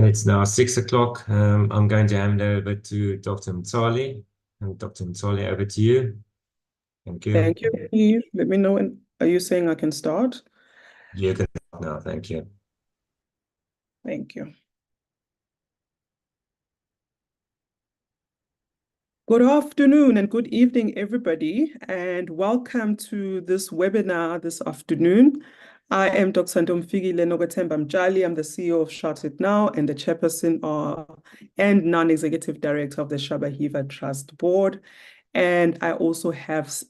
It's now 6 o'clock. I'm going to hand over to Dr. Mtsali. And Dr. Mtsali, over to you. Thank you. Thank you, Eve. Let me know when. Are you saying I can start? You can start now. Thank you. Thank you. Good afternoon and good evening, everybody, and welcome to this webinar this afternoon. I am Dr. Ntomfikile Nokuthemba Mtshali. I'm the CEO of Shout It Now and the chairperson and non-executive director of the Shabahiva Trust Board. And I also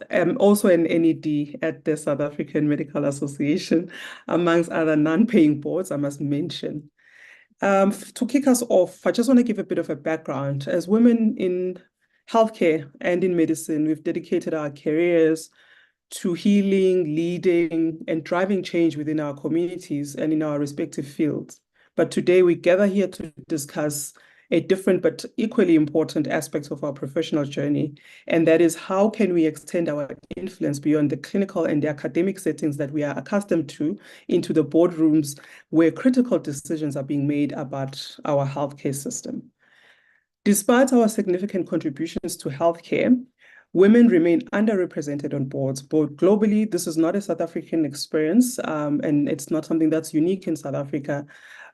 am also an NED at the South African Medical Association, amongst other non-paying boards, I must mention. To kick us off, I just want to give a bit of a background. As women in healthcare and in medicine, we've dedicated our careers to healing, leading, and driving change within our communities and in our respective fields. But today we gather here to discuss a different but equally important aspect of our professional journey, and that is how can we extend our influence beyond the clinical and the academic settings that we are accustomed to into the boardrooms where critical decisions are being made about our healthcare system. Despite our significant contributions to healthcare, women remain underrepresented on boards. Both globally, this is not a South African experience, and it's not something that's unique in South Africa,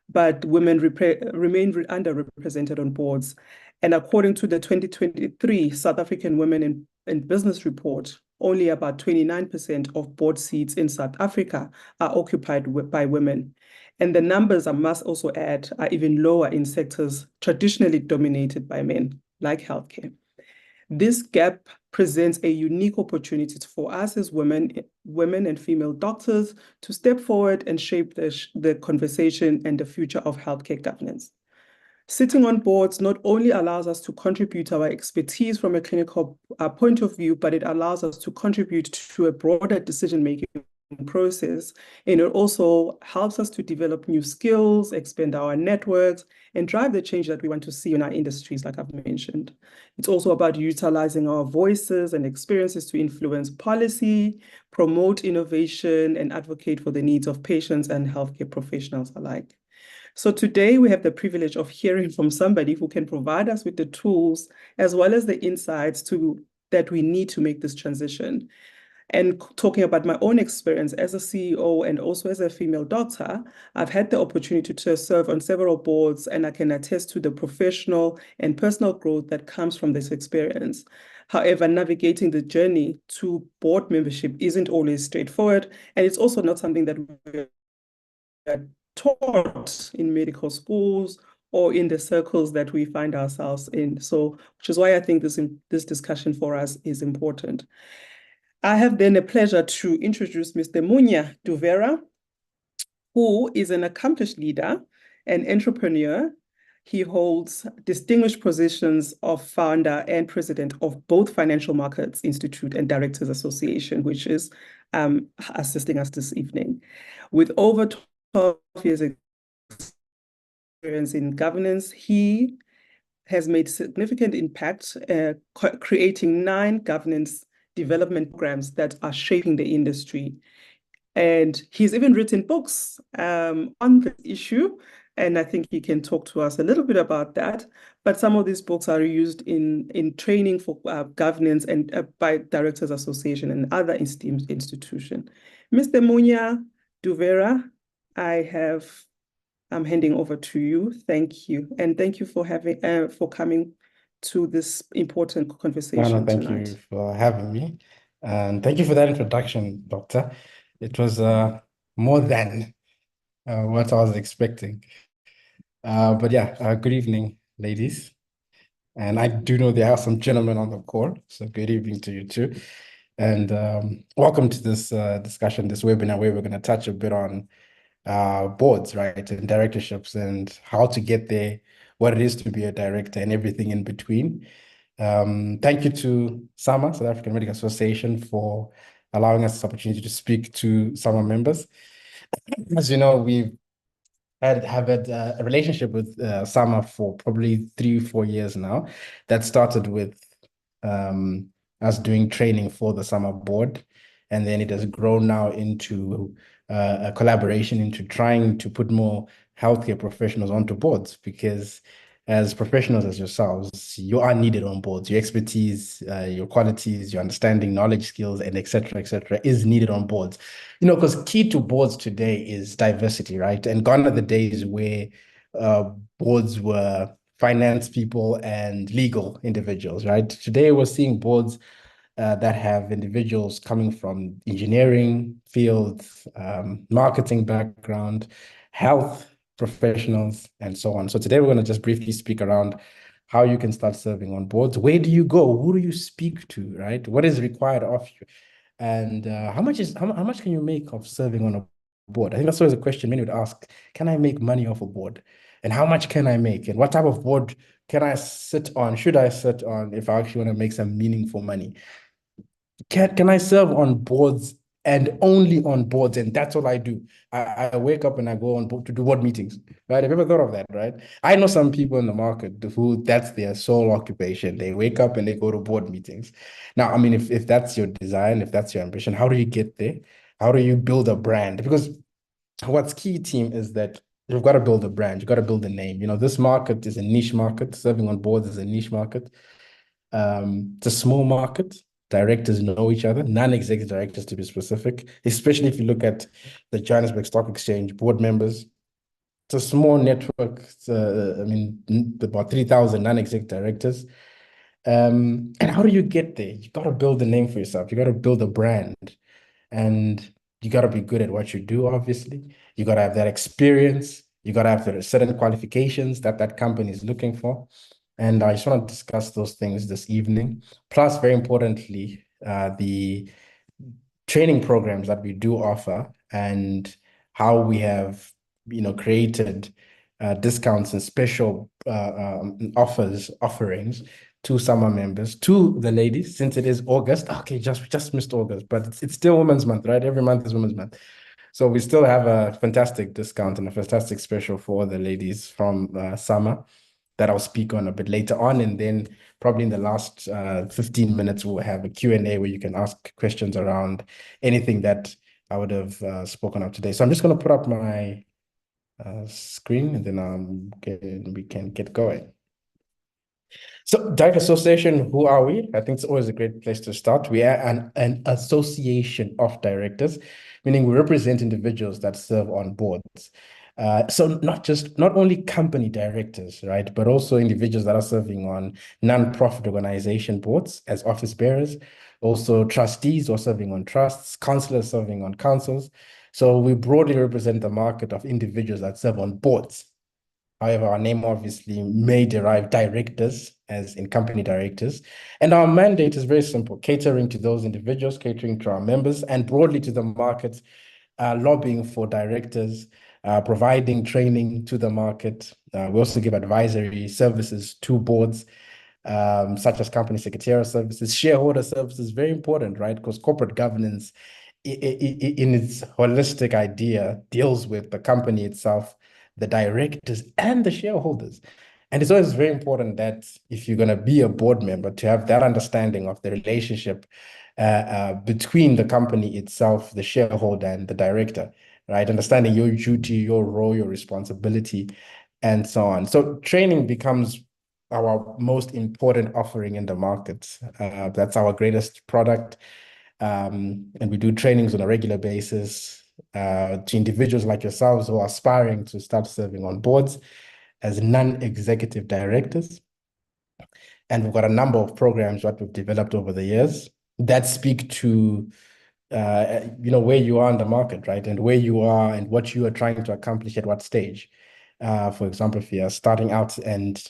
but women remain underrepresented on boards. And according to the 2023 South African Women in Business Report, only about 29% of board seats in South Africa are occupied by women. And the numbers, I must also add, are even lower in sectors traditionally dominated by men, like healthcare. This gap presents a unique opportunity for us as women and female doctors to step forward and shape the conversation and the future of healthcare governance. Sitting on boards not only allows us to contribute our expertise from a clinical point of view, but it allows us to contribute to a broader decision-making process, and it also helps us to develop new skills, expand our networks, and drive the change that we want to see in our industries, like I've mentioned. It's also about utilizing our voices and experiences to influence policy, promote innovation, and advocate for the needs of patients and healthcare professionals alike. So today we have the privilege of hearing from somebody who can provide us with the tools as well as the insights that we need to make this transition. And talking about my own experience as a CEO and also as a female doctor, I've had the opportunity to serve on several boards, and I can attest to the professional and personal growth that comes from this experience. However, navigating the journey to board membership isn't always straightforward, and it's also not something that we're taught in medical schools or in the circles that we find ourselves in. So, which is why I think this discussion for us is important. I have then a pleasure to introduce Mr. Munya Duvera, who is an accomplished leader and entrepreneur. He holds distinguished positions of founder and president of both Financial Markets Institute and Directors Association, which is assisting us this evening. With over 12 years experience in governance, he has made significant impact, creating 9 governance development programs that are shaping the industry. And he's even written books on this issue, and I think he can talk to us a little bit about that. But some of these books are used in training for governance and by Directors Association and other institutions. Mr. Munya Duvera, I'm handing over to you. Thank you. And thank you for coming to this important conversation Thank you tonight. for having me. And thank you for that introduction, Doctor. It was more than what I was expecting. But yeah, good evening, ladies. And I do know there are some gentlemen on the call, so good evening to you too. And welcome to this discussion, this webinar, where we're going to touch a bit on boards, right, and directorships and how to get there, what it is to be a director and everything in between. Thank you to SAMA, South African Medical Association, for allowing us this opportunity to speak to SAMA members. As you know, we've have had a relationship with SAMA for probably 3-4 years now. That started with us doing training for the SAMA board, and then it has grown now into a collaboration, into trying to put more healthcare professionals onto boards, because as professionals as yourselves, you are needed on boards. Your expertise, your qualities, your understanding, knowledge, skills, and et cetera, is needed on boards. Because key to boards today is diversity, right? And gone are the days where boards were finance people and legal individuals, right? Today we're seeing boards that have individuals coming from engineering fields, marketing background, health professionals, and so on. So today we're going to just briefly speak around how you can start serving on boards. Where do you go? Who do you speak to, right? What is required of you? And how much can you make of serving on a board? I think that's always a question many would ask. Can I make money off a board? And how much can I make? And what type of board can I sit on? Should I sit on if I actually want to make some meaningful money? Can I serve on boards and only on boards, and that's all I do? I wake up and I go on board to do board meetings, right? Have you ever thought of that, right? I know some people in the market who that's their sole occupation. They wake up and they go to board meetings. Now, I mean, if that's your design, if that's your ambition, how do you get there? How do you build a brand? Because what's key, team, is that you've got to build a brand. You've got to build a name. This market is a niche market. Serving on boards is a niche market. It's a small market. Directors know each other, non-executive directors to be specific, especially if you look at the Johannesburg Stock Exchange board members. It's a small network. I mean, about 3,000 non-executive directors. And how do you get there? You got to build a name for yourself. You got to build a brand. And you got to be good at what you do, obviously. You got to have that experience. You got to have the certain qualifications that company is looking for. And I just want to discuss those things this evening. Plus, very importantly, the training programs that we do offer and how we have, created discounts and special offerings to summer members, to the ladies, since it is August. Okay, just missed August, but it's still Women's Month, right? Every month is Women's Month. So we still have a fantastic discount and a fantastic special for the ladies from summer that I'll speak on a bit later on. And then probably in the last 15 minutes, we'll have a Q&A where you can ask questions around anything that I would have spoken of today. So I'm just going to put up my screen and then we can get going. So Director Association, who are we? I think it's always a great place to start. We are an association of directors, meaning we represent individuals that serve on boards. So not only company directors, right, but also individuals that are serving on non-profit organization boards as office bearers, also trustees or serving on trusts, councillors serving on councils. So we broadly represent the market of individuals that serve on boards. However, our name obviously may derive directors, as in company directors. And our mandate is very simple: catering to those individuals, catering to our members, and broadly to the market, lobbying for directors, providing training to the market. We also give advisory services to boards, such as company secretarial services, shareholder services, very important, right? Because corporate governance, in its holistic idea, deals with the company itself, the directors, and the shareholders. And it's always very important that if you're going to be a board member, to have that understanding of the relationship between the company itself, the shareholder, and the director, right? Understanding your duty, your role, your responsibility, and so on. So training becomes our most important offering in the market. That's our greatest product. And we do trainings on a regular basis to individuals like yourselves who are aspiring to start serving on boards as non-executive directors. And we've got a number of programs that we've developed over the years that speak to where you are in the market, right? And where you are and what you are trying to accomplish at what stage. For example, if you're starting out and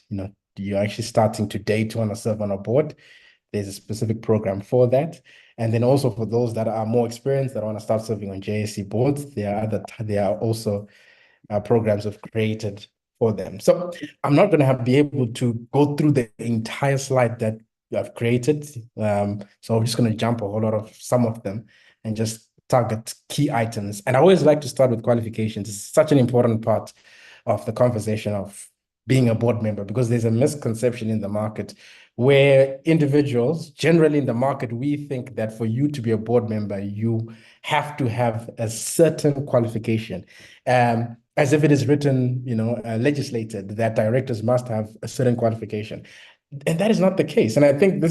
you're actually starting today to want to serve on a board, there's a specific program for that. And then also for those that are more experienced that want to start serving on JSE boards, there are also programs we've created for them. So I'm not going to be able to go through the entire slide that you have created. So I'm just going to jump a whole lot of some of them and just target key items. And I always like to start with qualifications. It's such an important part of the conversation of being a board member, because there's a misconception in the market where individuals, generally in the market, we think that for you to be a board member, you have to have a certain qualification. as if it is written, legislated that directors must have a certain qualification. And that is not the case. And I think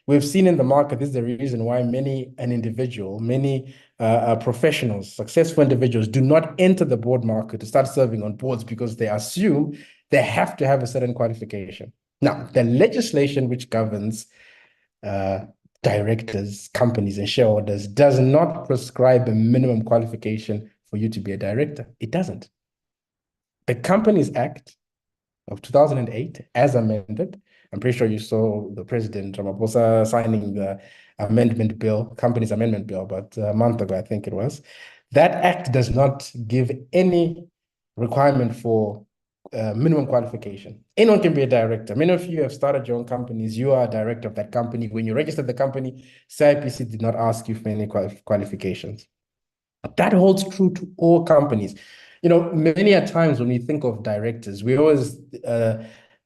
we've seen in the market, this is the reason why many professionals, successful individuals do not enter the board market to start serving on boards because they assume they have to have a certain qualification. Now, the legislation which governs directors, companies, and shareholders does not prescribe a minimum qualification for you to be a director. It doesn't. The Companies Act of 2008, as amended, I'm pretty sure you saw the President Ramaphosa signing the amendment bill, Companies Amendment Bill, about a month ago, I think it was. That act does not give any requirement for minimum qualification. Anyone can be a director. Many of you have started your own companies. You are a director of that company. When you registered the company, CIPC did not ask you for any qualifications. That holds true to all companies. Many a times when we think of directors, we always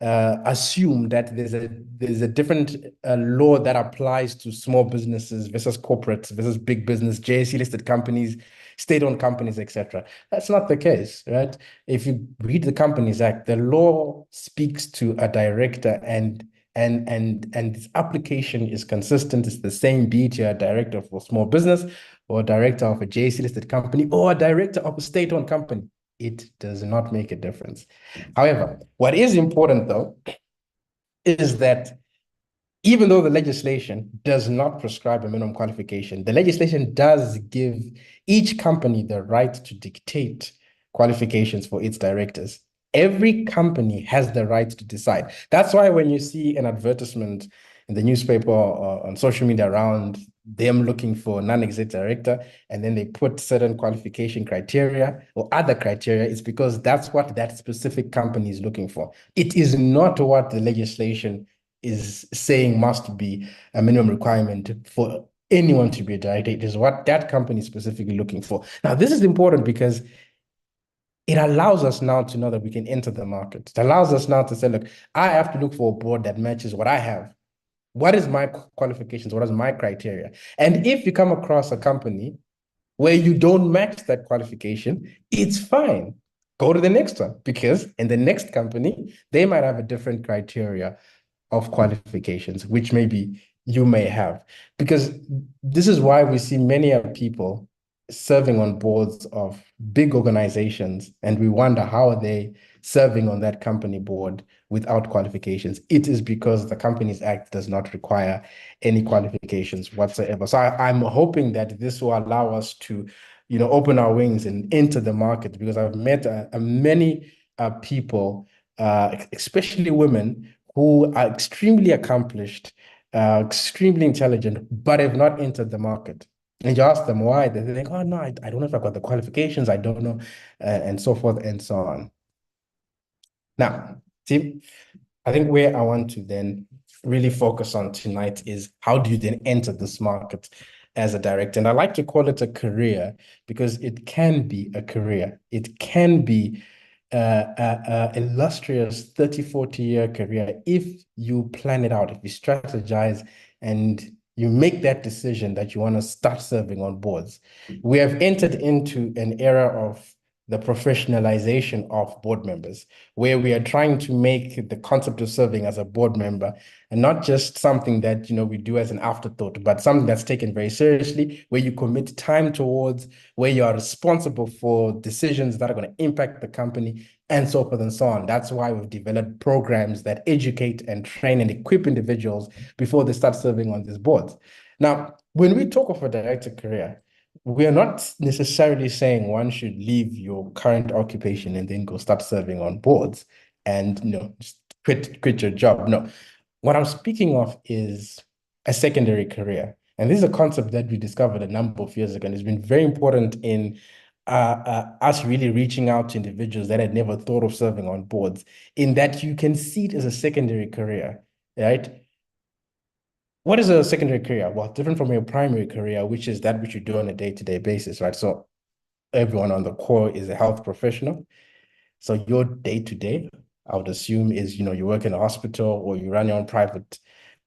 assume that there's a different law that applies to small businesses versus corporates versus big business, JSE listed companies, state-owned companies, etc. That's not the case, right? If you read the Companies Act, the law speaks to a director and its application is consistent. It's the same, be it you're a director for small business or a director of a JSE listed company or a director of a state-owned company. It does not make a difference. However, what is important though is that even though the legislation does not prescribe a minimum qualification, the legislation does give each company the right to dictate qualifications for its directors. Every company has the right to decide. That's why when you see an advertisement in the newspaper or on social media around them looking for a non-executive director, and then they put certain qualification criteria or other criteria, it's because that's what that specific company is looking for. It is not what the legislation is saying must be a minimum requirement for anyone to be a director. It is what that company is specifically looking for. Now, this is important because it allows us now to know that we can enter the market. It allows us now to say, look, I have to look for a board that matches what I have. What is my qualifications? What is my criteria? And if you come across a company where you don't match that qualification, it's fine. Go to the next one, because in the next company, they might have a different criteria of qualifications, which maybe you may have. Because this is why we see many people serving on boards of big organizations, and we wonder how are they serving on that company board without qualifications. It is because the Companies Act does not require any qualifications whatsoever. So I'm hoping that this will allow us to, open our wings and enter the market, because I've met many people, especially women, who are extremely accomplished, extremely intelligent, but have not entered the market. And you ask them why, they think, oh, no, I don't know if I've got the qualifications, I don't know, and so forth and so on. Now, Tim, I think where I want to then really focus on tonight is how do you then enter this market as a director? And I like to call it a career because it can be a career. It can be a illustrious 30, 40-year career if you plan it out, if you strategize and you make that decision that you want to start serving on boards. We have entered into an era of the professionalization of board members, where we are trying to make the concept of serving as a board member and not just something that we do as an afterthought, but something that's taken very seriously, where you commit time towards, where you are responsible for decisions that are going to impact the company, and so forth and so on. That's why we've developed programs that educate and train and equip individuals before they start serving on these boards. Now, when we talk of a director career, we are not necessarily saying one should leave your current occupation and then go start serving on boards and just quit your job. No, what I'm speaking of is a secondary career. And this is a concept that we discovered a number of years ago, and it's been very important in us really reaching out to individuals that had never thought of serving on boards, in that you can see it as a secondary career, right? What is a secondary career? Well, different from your primary career, which is that which you do on a day-to-day basis, right? So everyone on the call is a health professional. So your day-to-day, I would assume, is, you work in a hospital or you run your own private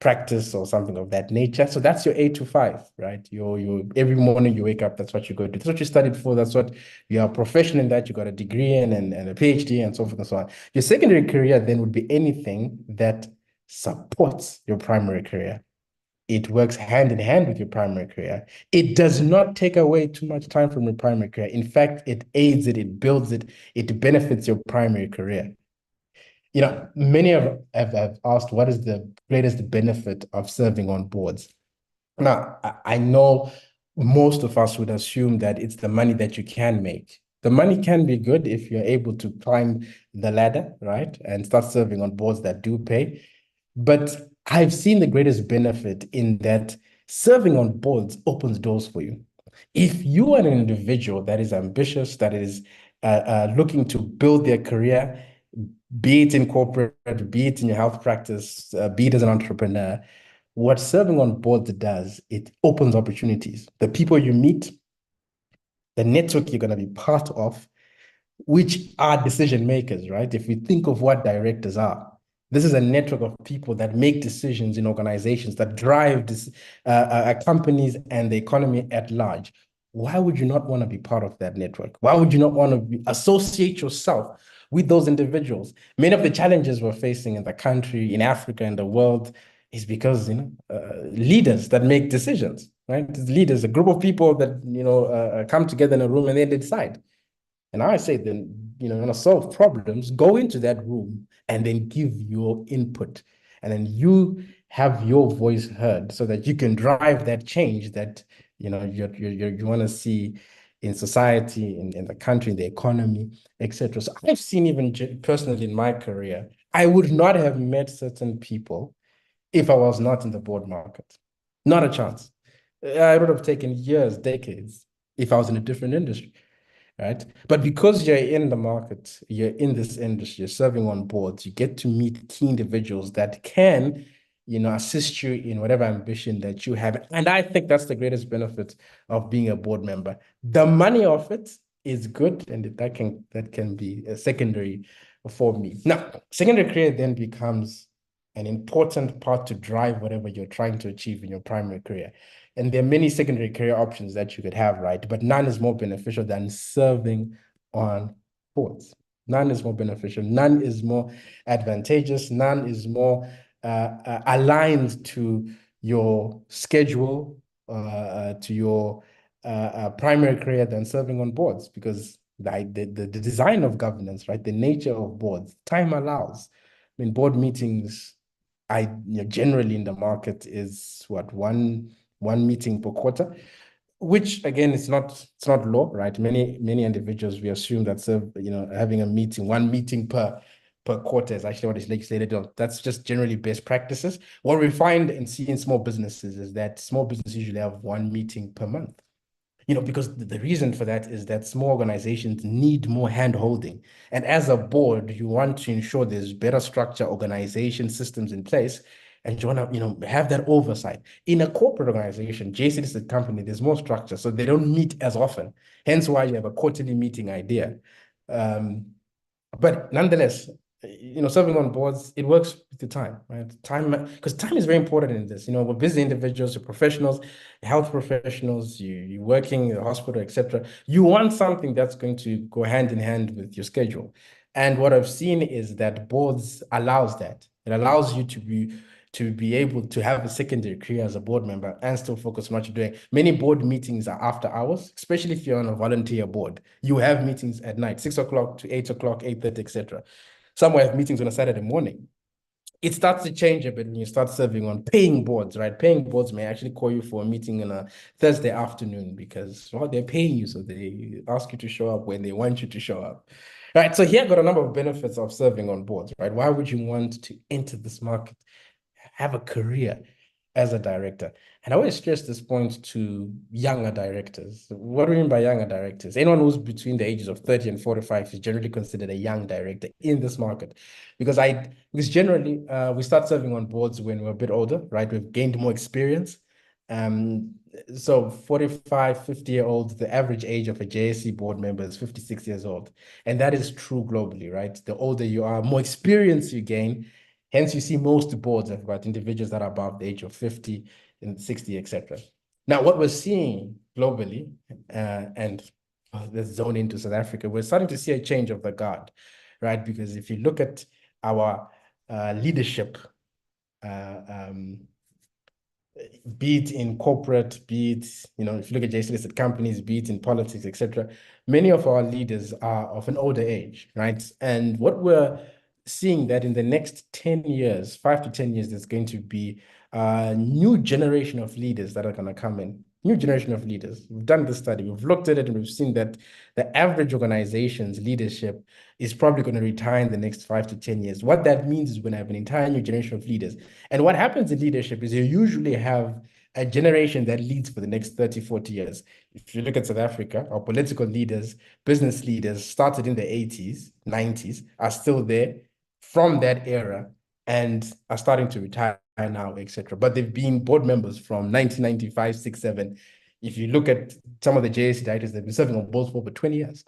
practice or something of that nature. So that's your 8 to 5, right? You every morning you wake up, that's what you go do. That's what you studied for. That's what you are professional in, that you got a degree in and a PhD and so forth and so on. Your secondary career then would be anything that supports your primary career. It works hand in hand with your primary career. It does not take away too much time from your primary career. In fact, it aids it, it builds it, it benefits your primary career. Many have asked, what is the greatest benefit of serving on boards? Now, I know most of us would assume that it's the money that you can make. The money can be good if you're able to climb the ladder, right, and start serving on boards that do pay. But I've seen the greatest benefit in that serving on boards opens doors for you. If you are an individual that is ambitious, that is looking to build their career, be it in corporate, be it in your health practice, be it as an entrepreneur, what serving on boards does, it opens opportunities. The people you meet, the network you're going to be part of, which are decision makers, right? If we think of what directors are, this is a network of people that make decisions in organizations that drive this, companies and the economy at large. Why would you not want to be part of that network? Why would you not want to associate yourself with those individuals? Many of the challenges we're facing in the country, in Africa, in the world, is because leaders that make decisions, right? Leaders, a group of people that come together in a room and they decide. And I say, then, you want to solve problems, go into that room and then give your input. And then you have your voice heard so that you can drive that change that, you want to see in society, in the country, in the economy, etc. So I've seen, even personally in my career, I would not have met certain people if I was not in the board market. Not a chance. I would have taken years, decades, if I was in a different industry. Right? But because you're in the market, you're in this industry, you're serving on boards, you get to meet key individuals that can, assist you in whatever ambition that you have. And I think that's the greatest benefit of being a board member. The money of it is good, and that can be a secondary for me. Now, secondary career then becomes an important part to drive whatever you're trying to achieve in your primary career. And there are many secondary career options that you could have, right? But none is more beneficial than serving on boards. None is more beneficial. None is more advantageous. None is more aligned to your schedule, to your primary career than serving on boards, because the design of governance, right? The nature of boards, time allows. I mean, board meetings, generally in the market is what, one meeting per quarter, which again, it's not law, right? Many individuals, we assume that having a meeting, one meeting per quarter is actually what is legislated on. That's just generally best practices. What we find and see in small businesses is that small businesses usually have one meeting per month. Because the reason for that is that small organizations need more hand-holding. And as a board, you want to ensure there's better structure, organization, systems in place, and you want to, have that oversight. In a corporate organization, JC-listed company, there's more structure, so they don't meet as often. Hence why you have a quarterly meeting idea. But nonetheless, serving on boards, it works with the time, right? Time, because time is very important in this. We're busy individuals, you're professionals, health professionals, you're working in the hospital, etc. You want something that's going to go hand in hand with your schedule. And what I've seen is that boards allows that. It allows you to be able to have a secondary career as a board member and still focus on what you're doing. Many board meetings are after hours, especially if you're on a volunteer board. You have meetings at night, 6 o'clock to 8 o'clock, 8:30, etc. Some will have meetings on a Saturday morning. It starts to change a bit when you start serving on paying boards, right? Paying boards may actually call you for a meeting on a Thursday afternoon because, well, they're paying you, so they ask you to show up when they want you to show up. Right, so here I've got a number of benefits of serving on boards, right? Why would you want to enter this market, have a career as a director? And I always stress this point to younger directors. What do we mean by younger directors? Anyone who's between the ages of 30 and 45 is generally considered a young director in this market. Because generally we start serving on boards when we're a bit older, right? We've gained more experience. So 45, 50-year-olds, the average age of a JSE board member is 56 years old. And that is true globally, right? The older you are, more experience you gain, Hence, you see most boards have got individuals that are above the age of 50 and 60, etc. Now, what we're seeing globally, and let's zone into South Africa, we're starting to see a change of the guard, right? Because if you look at our leadership, be it in corporate, be it, if you look at JSE-listed companies, be it in politics, etc., many of our leaders are of an older age, right? And what we're seeing that in the next 10 years, 5 to 10 years, there's going to be a new generation of leaders that are going to come in. New generation of leaders. We've done this study. We've looked at it and we've seen that the average organization's leadership is probably going to retire in the next 5 to 10 years. What that means is we're going to have an entire new generation of leaders. And what happens in leadership is you usually have a generation that leads for the next 30, 40 years. If you look at South Africa, our political leaders, business leaders started in the 80s, 90s, are still there from that era and are starting to retire now, etc. But they've been board members from 1995, 6, 7. If you look at some of the JSE directors, they've been serving on boards for over 20 years.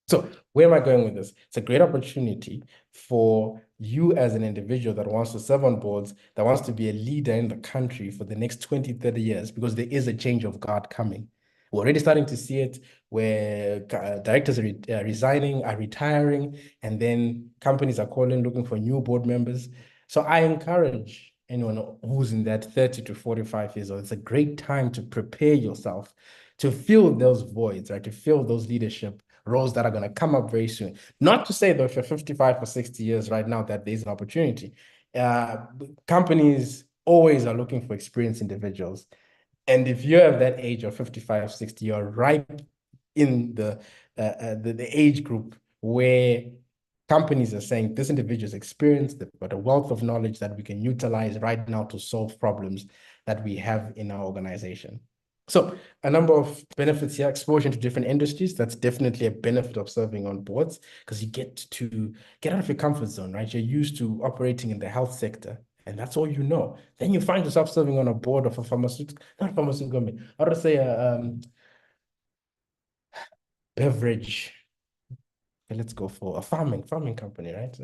So where am I going with this? It's a great opportunity for you as an individual that wants to serve on boards, that wants to be a leader in the country for the next 20, 30 years, because there is a change of guard coming. We're already starting to see it where directors are resigning, are retiring, and then companies are calling, looking for new board members. So I encourage anyone who's in that 30 to 45 years old, it's a great time to prepare yourself to fill those voids, right? To fill those leadership roles that are going to come up very soon. Not to say that if you're 55 or 60 years right now, that there's an opportunity. Companies always are looking for experienced individuals. And if you're at that age of 55, 60, you're right in the age group where companies are saying this individual is experienced, they've got a wealth of knowledge that we can utilize right now to solve problems that we have in our organization. So a number of benefits here, exposure to different industries. That's definitely a benefit of serving on boards because you get to get out of your comfort zone, right? You're used to operating in the health sector and that's all you know. Then you find yourself serving on a board of a pharmaceutical, not a pharmaceutical company, I would say a beverage, let's go for a farming company, right?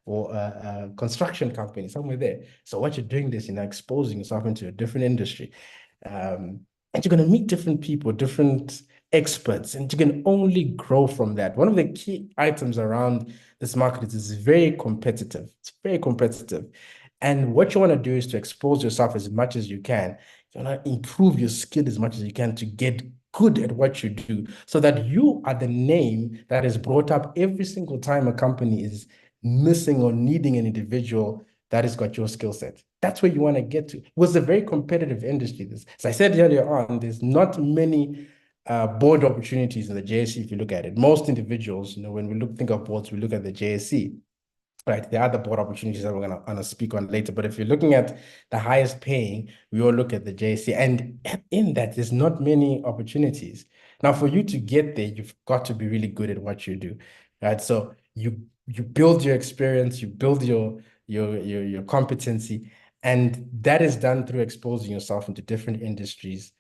Or a construction company, somewhere there. So what you're doing is, exposing yourself into a different industry. And you're going to meet different people, different experts, and you can only grow from that. One of the key items around this market is it's very competitive. It's very competitive. And what you want to do is to expose yourself as much as you can. You want to improve your skill as much as you can to get good at what you do so that you are the name that is brought up every single time a company is missing or needing an individual that has got your skill set. That's where you want to get to. It was a very competitive industry. As I said earlier on, there's not many board opportunities in the JSE if you look at it. Most individuals, when we think of boards, we look at the JSE. Right, there are the board opportunities that we're going to speak on later. But if you're looking at the highest paying, we all look at the JSE. And in that, there's not many opportunities. Now, for you to get there, you've got to be really good at what you do. Right. So you build your experience, you build your competency, and that is done through exposing yourself into different industries,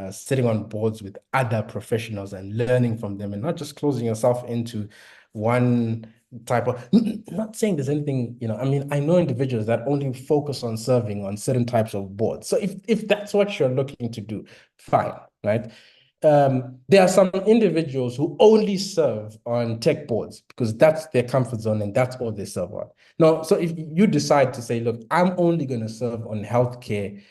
sitting on boards with other professionals and learning from them, and not just closing yourself into one type of, not saying there's anything, I mean, I know individuals that only focus on serving on certain types of boards. So if that's what you're looking to do, fine, right? There are some individuals who only serve on tech boards because that's their comfort zone and that's all they serve on. No, so if you decide to say, look, I'm only going to serve on healthcare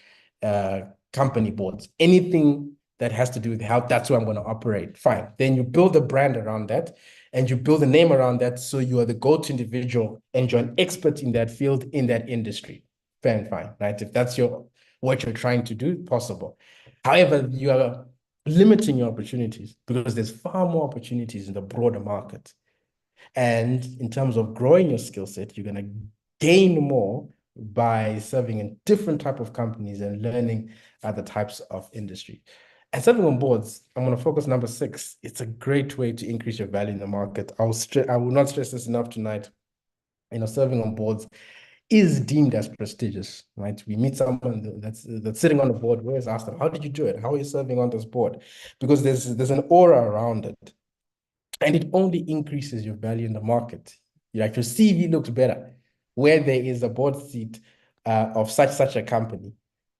company boards, anything that has to do with health, that's where I'm going to operate. Fine. Then you build a brand around that and you build a name around that. So you are the go-to individual and you're an expert in that field, in that industry. Fair and fine, right? If that's what you're trying to do, possible. However, you are limiting your opportunities because there's far more opportunities in the broader market. And in terms of growing your skill set, you're going to gain more by serving in different type of companies and learning other types of industry. And serving on boards, I'm going to focus number 6. It's a great way to increase your value in the market. I will not stress this enough tonight. Serving on boards is deemed as prestigious, right? We meet someone that's sitting on the board. We always ask them, how did you do it? How are you serving on this board? Because there's an aura around it. And it only increases your value in the market. Your CV looks better where there is a board seat of such a company.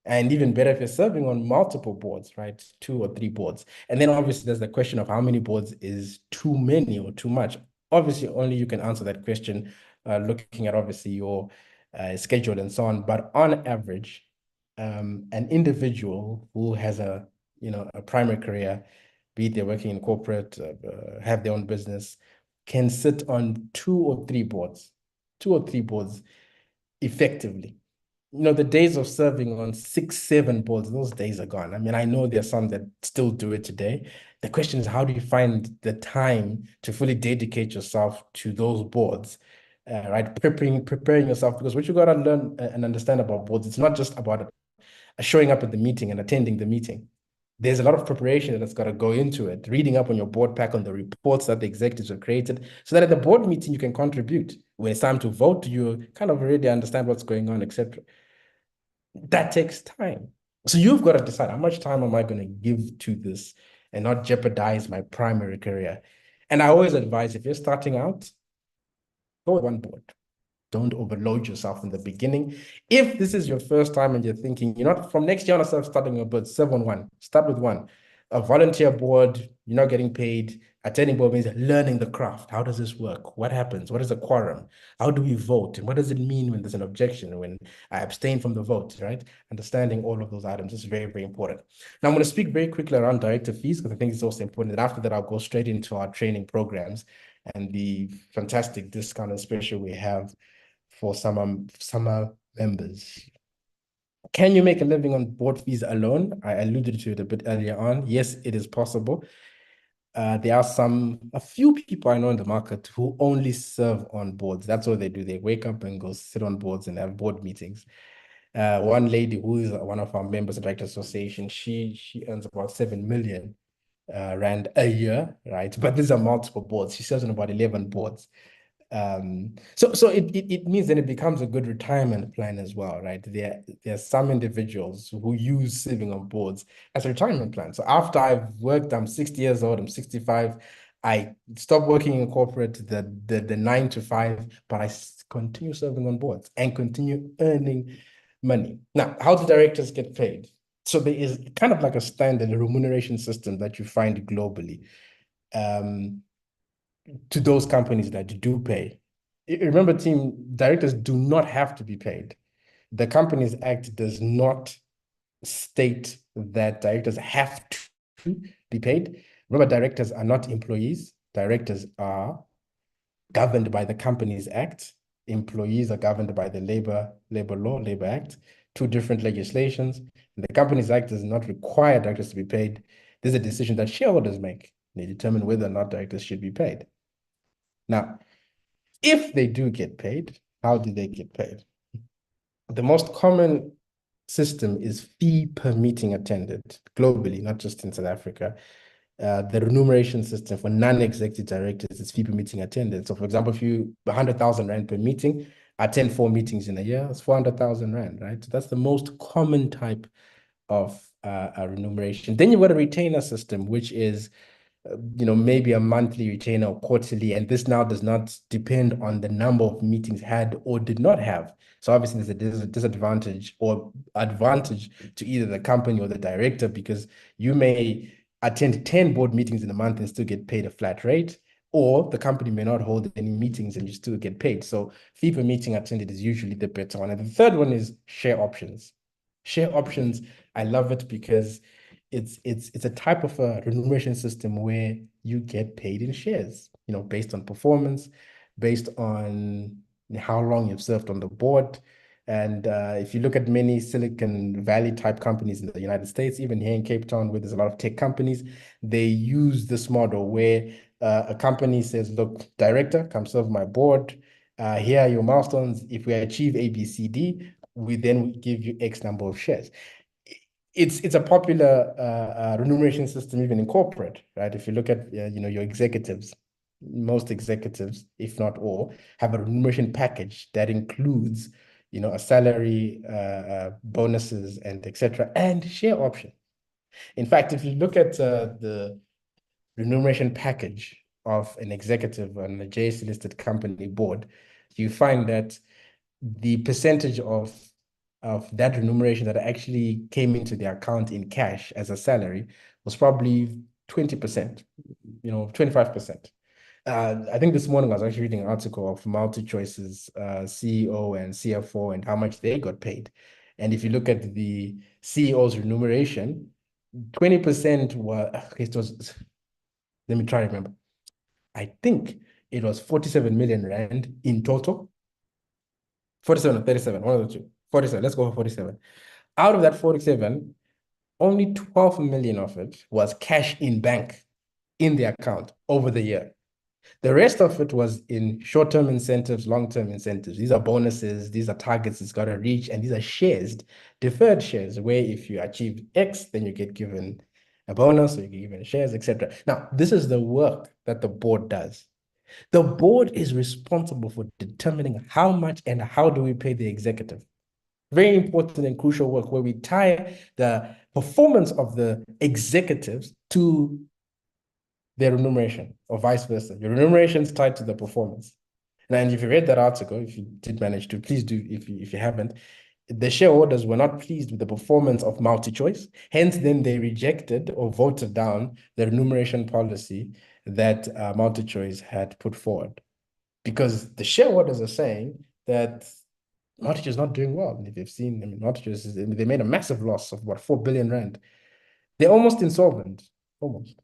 And even better if you're serving on multiple boards, right? 2 or 3 boards. And then obviously there's the question of how many boards is too many or too much. Obviously, only you can answer that question looking at obviously your schedule and so on. But on average, an individual who has a primary career, be it they're working in corporate, have their own business, can sit on 2 or 3 boards, effectively. The days of serving on 6, 7 boards, those days are gone. I mean, I know there's some that still do it today. The question is, how do you find the time to fully dedicate yourself to those boards, right? Preparing yourself, because what you got to learn and understand about boards, it's not just about showing up at the meeting and attending the meeting. There's a lot of preparation that's got to go into it, reading up on your board pack, on the reports that the executives have created, so that at the board meeting, you can contribute. When it's time to vote, you kind of already understand what's going on, etc. That takes time. So you've got to decide, how much time am I going to give to this and not jeopardize my primary career? And I always advise, if you're starting out, go with one board. Don't overload yourself in the beginning. If this is your first time and you're thinking, from next year on, I'm starting a board, 7-1, start with one. A volunteer board, you're not getting paid. Attending board means learning the craft. How does this work? What happens? What is a quorum? How do we vote? And what does it mean when there's an objection, when I abstain from the vote, right? Understanding all of those items is very, very important. Now, I'm going to speak very quickly around director fees, because I think it's also important. And after that, I'll go straight into our training programs and the fantastic discount and special we have for summer members. Can you make a living on board fees alone? I alluded to it a bit earlier on. Yes, it is possible. There are a few people I know in the market who only serve on boards. That's all they do. They wake up and go sit on boards and have board meetings. One lady who is one of our members of the Directors Association, she earns about 7 million rand a year, right? But these are multiple boards. She serves on about 11 boards. So it means that it becomes a good retirement plan as well, right? There are some individuals who use serving on boards as a retirement plan. So after I've worked, I'm 60 years old, I'm 65, I stop working in corporate, the 9 to 5, but I continue serving on boards and continue earning money. Now, how do directors get paid? So there is kind of like a standard remuneration system that you find globally. To those companies that do pay. Remember, team, directors do not have to be paid. The Companies Act does not state that directors have to be paid. Remember, directors are not employees. Directors are governed by the Companies Act. Employees are governed by the Labor Act, 2 different legislations. And the Companies Act does not require directors to be paid. There's a decision that shareholders make. They determine whether or not directors should be paid. Now, if they do get paid, how do they get paid? The most common system is fee per meeting attended globally, not just in South Africa. The remuneration system for non-executive directors is fee per meeting attended. So, for example, if you 100,000 rand per meeting, attend 4 meetings in a year, it's 400,000 rand, right? So that's the most common type of remuneration. Then you've got a retainer system, which is maybe a monthly retainer or quarterly, and this now does not depend on the number of meetings had or did not have. So obviously there's a disadvantage or advantage to either the company or the director, because you may attend 10 board meetings in a month and still get paid a flat rate, or the company may not hold any meetings and you still get paid. So fee per meeting attended is usually the better one. And the third one is share options. Share options, I love it because it's a type of a remuneration system where you get paid in shares, based on performance, based on how long you've served on the board. And if you look at many Silicon Valley type companies in the United States, even here in Cape Town, where there's a lot of tech companies, they use this model where a company says, look, director, come serve my board. Here are your milestones. If we achieve A, B, C, D, we then give you X number of shares. It's a popular remuneration system even in corporate, right? If you look at your executives, most executives, if not all, have a remuneration package that includes a salary, bonuses, and etc., and share option. In fact, if you look at the remuneration package of an executive on a JSE listed company board, you find that the percentage of that remuneration that actually came into the account in cash as a salary was probably 20%, 25%. I think this morning I was actually reading an article of MultiChoice's CEO and CFO and how much they got paid. And if you look at the CEO's remuneration, 20% were, it was, let me try to remember. I think it was 47 million rand in total. 47 or 37, one of the two. 47, let's go for 47. Out of that 47, only 12 million of it was cash in bank in the account over the year. The rest of it was in short-term incentives, long-term incentives. These are bonuses, these are targets it's got to reach, and these are shares, deferred shares, where if you achieve X, then you get given a bonus, or you get given shares, etc. Now, this is the work that the board does. The board is responsible for determining how much and how do we pay the executive. Very important and crucial work where we tie the performance of the executives to their remuneration or vice versa. Your remuneration is tied to the performance. And if you read that article, if you did manage to, please do if you haven't, the shareholders were not pleased with the performance of MultiChoice. Hence, then they rejected or voted down the remuneration policy that MultiChoice had put forward. Because the shareholders are saying that MultiChoice is not doing well. If you've seen, MultiChoice, they made a massive loss of what, 4 billion rand. They're almost insolvent, almost.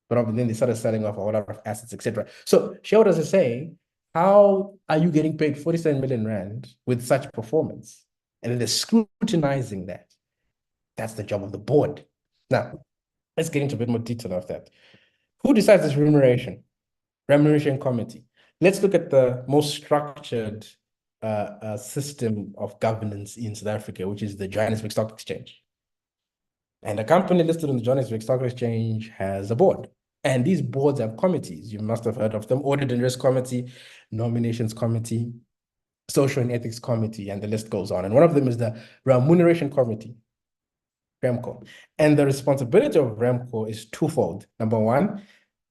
But then they started selling off a whole lot of assets, etc. So shareholders are saying, how are you getting paid 47 million rand with such performance? And then they're scrutinizing that. That's the job of the board. Now, let's get into a bit more detail of that. Who decides this remuneration? Remuneration committee. Let's look at the most structured system of governance in South Africa, which is the Johannesburg Stock Exchange. And a company listed on the Johannesburg Stock Exchange has a board. And these boards have committees. You must have heard of them: Audit and Risk Committee, Nominations Committee, Social and Ethics Committee, and the list goes on. And one of them is the Remuneration Committee, REMCO. And the responsibility of REMCO is twofold. Number one,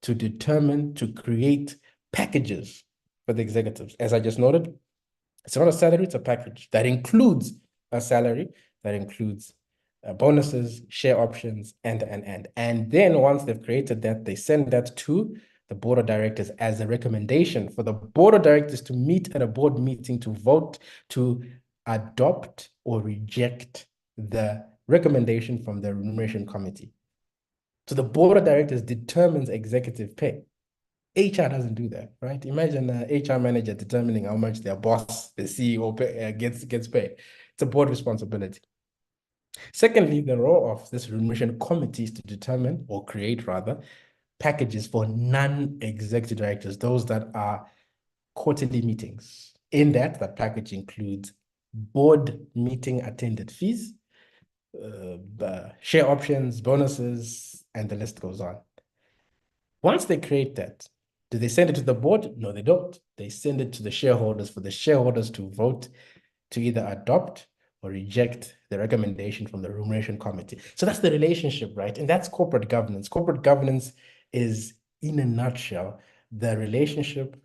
to determine, to create packages for the executives. As I just noted, it's not a salary, it's a package that includes a salary, that includes bonuses, share options, and then once they've created that, they send that to the board of directors as a recommendation for the board of directors to meet at a board meeting to vote to adopt or reject the recommendation from the remuneration committee. So the board of directors determines executive pay. HR doesn't do that, right? Imagine an HR manager determining how much their boss, the CEO, gets paid. It's a board responsibility. Secondly, the role of this remuneration committee is to determine, or create rather, packages for non-executive directors, those that are quarterly meetings. In that package includes board meeting attended fees, share options, bonuses, and the list goes on. Once they create that, do they send it to the board? No, they don't. They send it to the shareholders for the shareholders to vote to either adopt or reject the recommendation from the remuneration committee. So that's the relationship, right? And that's corporate governance. Corporate governance is, in a nutshell, the relationship,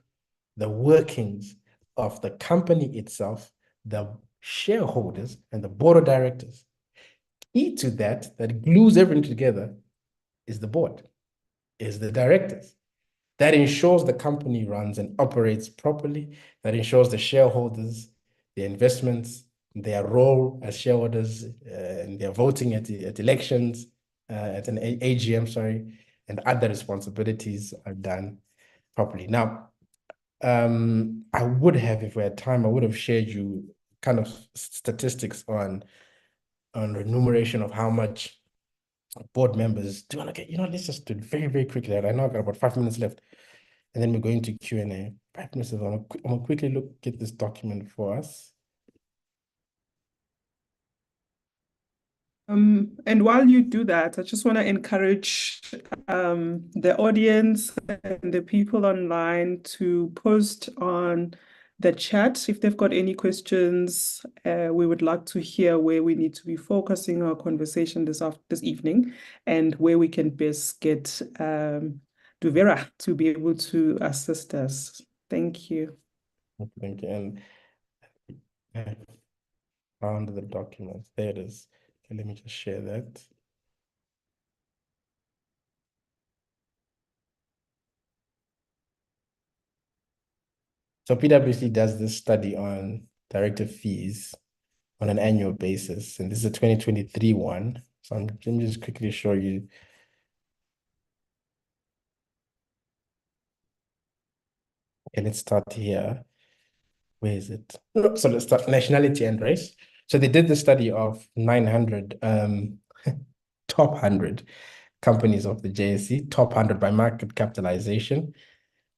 the workings of the company itself, the shareholders, and the board of directors. Key to that glues everything together is the board, is the directors. That ensures the company runs and operates properly, that ensures the shareholders, their investments, their role as shareholders, and their voting at elections, at an AGM, sorry, and other responsibilities are done properly. Now, I would have, if we had time, I would have shared you kind of statistics on remuneration of how much board members do. Okay, let's just do it very, very quickly. I know I've got about 5 minutes left, and then we're going to Q&A. 5 minutes. I'm gonna quickly get this document for us. And while you do that, I just want to encourage the audience and the people online to post on the chat if they've got any questions. We would like to hear where we need to be focusing our conversation this evening, and where we can best get Duvera to be able to assist us. Thank you. Thank you. And I found the document. There it is. Okay, let me just share that. So PwC does this study on director fees on an annual basis, and this is a 2023 one. So let me just quickly show you. Okay, let's start here. Where is it? No, so let's start nationality and race. So they did the study of 900 top 100 companies of the JSE, top 100 by market capitalization.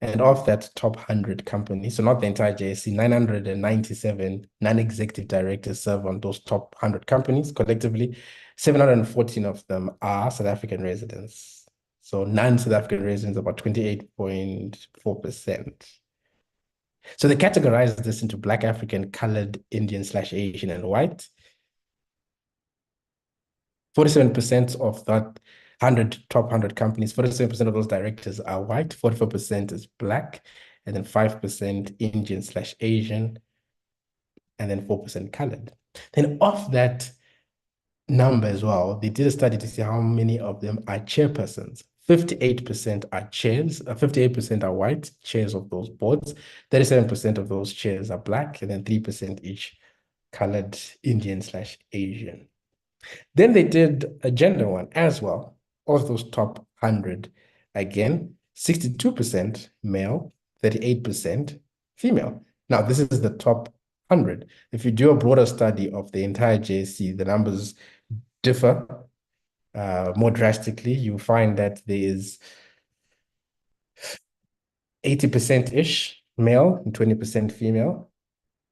And of that top 100 companies, so not the entire JSE, 997 non-executive directors serve on those top 100 companies collectively. 714 of them are South African residents. So non-South African residents, about 28.4%. So they categorize this into Black, African, colored, Indian/Asian, and white. 47% of that 100 top 100 companies, 47% of those directors are white, 44% is Black, and then 5% Indian/Asian, and then 4% colored. Then of that number as well, they did a study to see how many of them are chairpersons. 58% are chairs, 58% are white chairs of those boards, 37% of those chairs are Black, and then 3% each colored, Indian/Asian. Then they did a gender one as well. Of those top 100, again, 62% male, 38% female. Now, this is the top 100. If you do a broader study of the entire JSE, the numbers differ more drastically. You find that there is 80%-ish male and 20% female.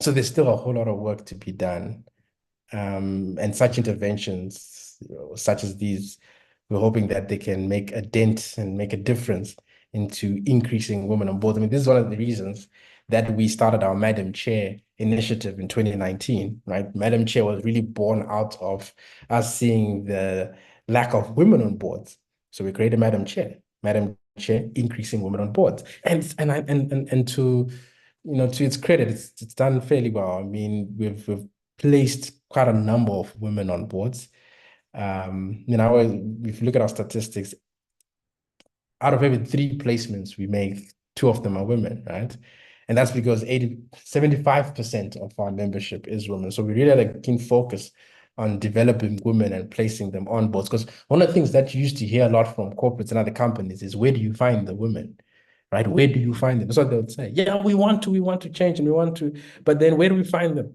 So there's still a whole lot of work to be done. And such interventions, such as these, we're hoping that they can make a dent and make a difference into increasing women on board. I mean, this is one of the reasons that we started our Madam Chair initiative in 2019, right? Madam Chair was really born out of us seeing the lack of women on boards. So we created Madam Chair. Madam Chair, increasing women on boards. And to to its credit, it's done fairly well. I mean, we've placed quite a number of women on boards. If you look at our statistics, out of every 3 placements we make, 2 of them are women, right? And that's because 75% of our membership is women. So we really had a keen focus on developing women and placing them on boards. Because one of the things that you used to hear a lot from corporates and other companies is, where do you find the women? Right? Where do you find them? That's what they would say. Yeah, we want to change and we want to, but then where do we find them?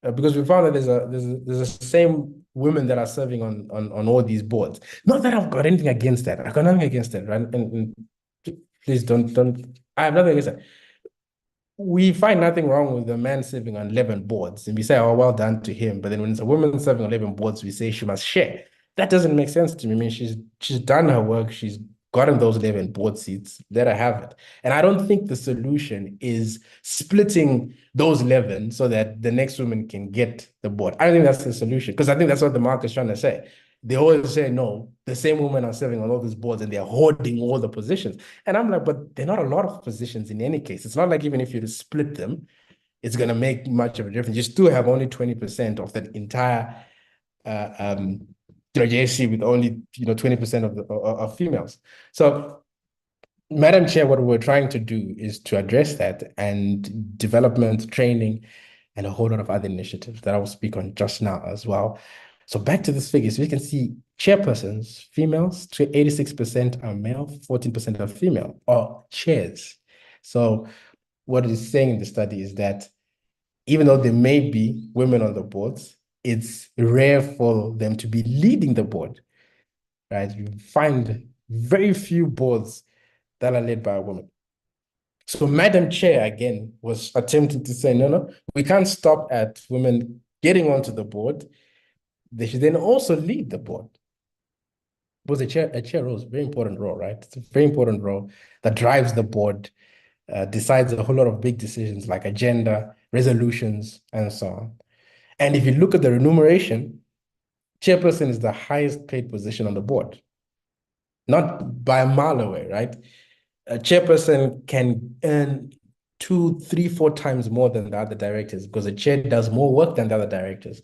Because we found that there's the same women that are serving on all these boards. Not that I've got anything against that. I've got nothing against that, right? And please don't. I have nothing against that. We find nothing wrong with a man serving on 11 boards, and we say, "Oh, well done to him." But then when it's a woman serving on 11 boards, we say she must share. That doesn't make sense to me. I mean, she's done her work. She's gotten those 11 board seats. Let her have it. And I don't think the solution is splitting those 11 so that the next woman can get the board. I don't think that's the solution, because I think that's what the market's trying to say. They always say, no, the same women are serving on all these boards and they're hoarding all the positions. And I'm like, but they're not a lot of positions in any case. It's not like even if you split them, it's going to make much of a difference. You still have only 20% of that entire JSC with only 20% of females. So, Madam Chair, what we're trying to do is to address that, and development, training, and a whole lot of other initiatives that I will speak on just now as well. So back to this figure, so we can see chairpersons, females, 86% are male, 14% are female, or chairs. So what it is saying in the study is that even though there may be women on the boards, it's rare for them to be leading the board, right? You find very few boards that are led by a woman. So Madam Chair, again, was attempting to say, no, we can't stop at women getting onto the board. They should then also lead the board. Because a chair role is a very important role, right? It's a very important role that drives the board, decides a whole lot of big decisions like agenda, resolutions, and so on. And if you look at the remuneration, chairperson is the highest paid position on the board. Not by a mile away, right? A chairperson can earn 2, 3, 4 times more than the other directors because the chair does more work than the other directors.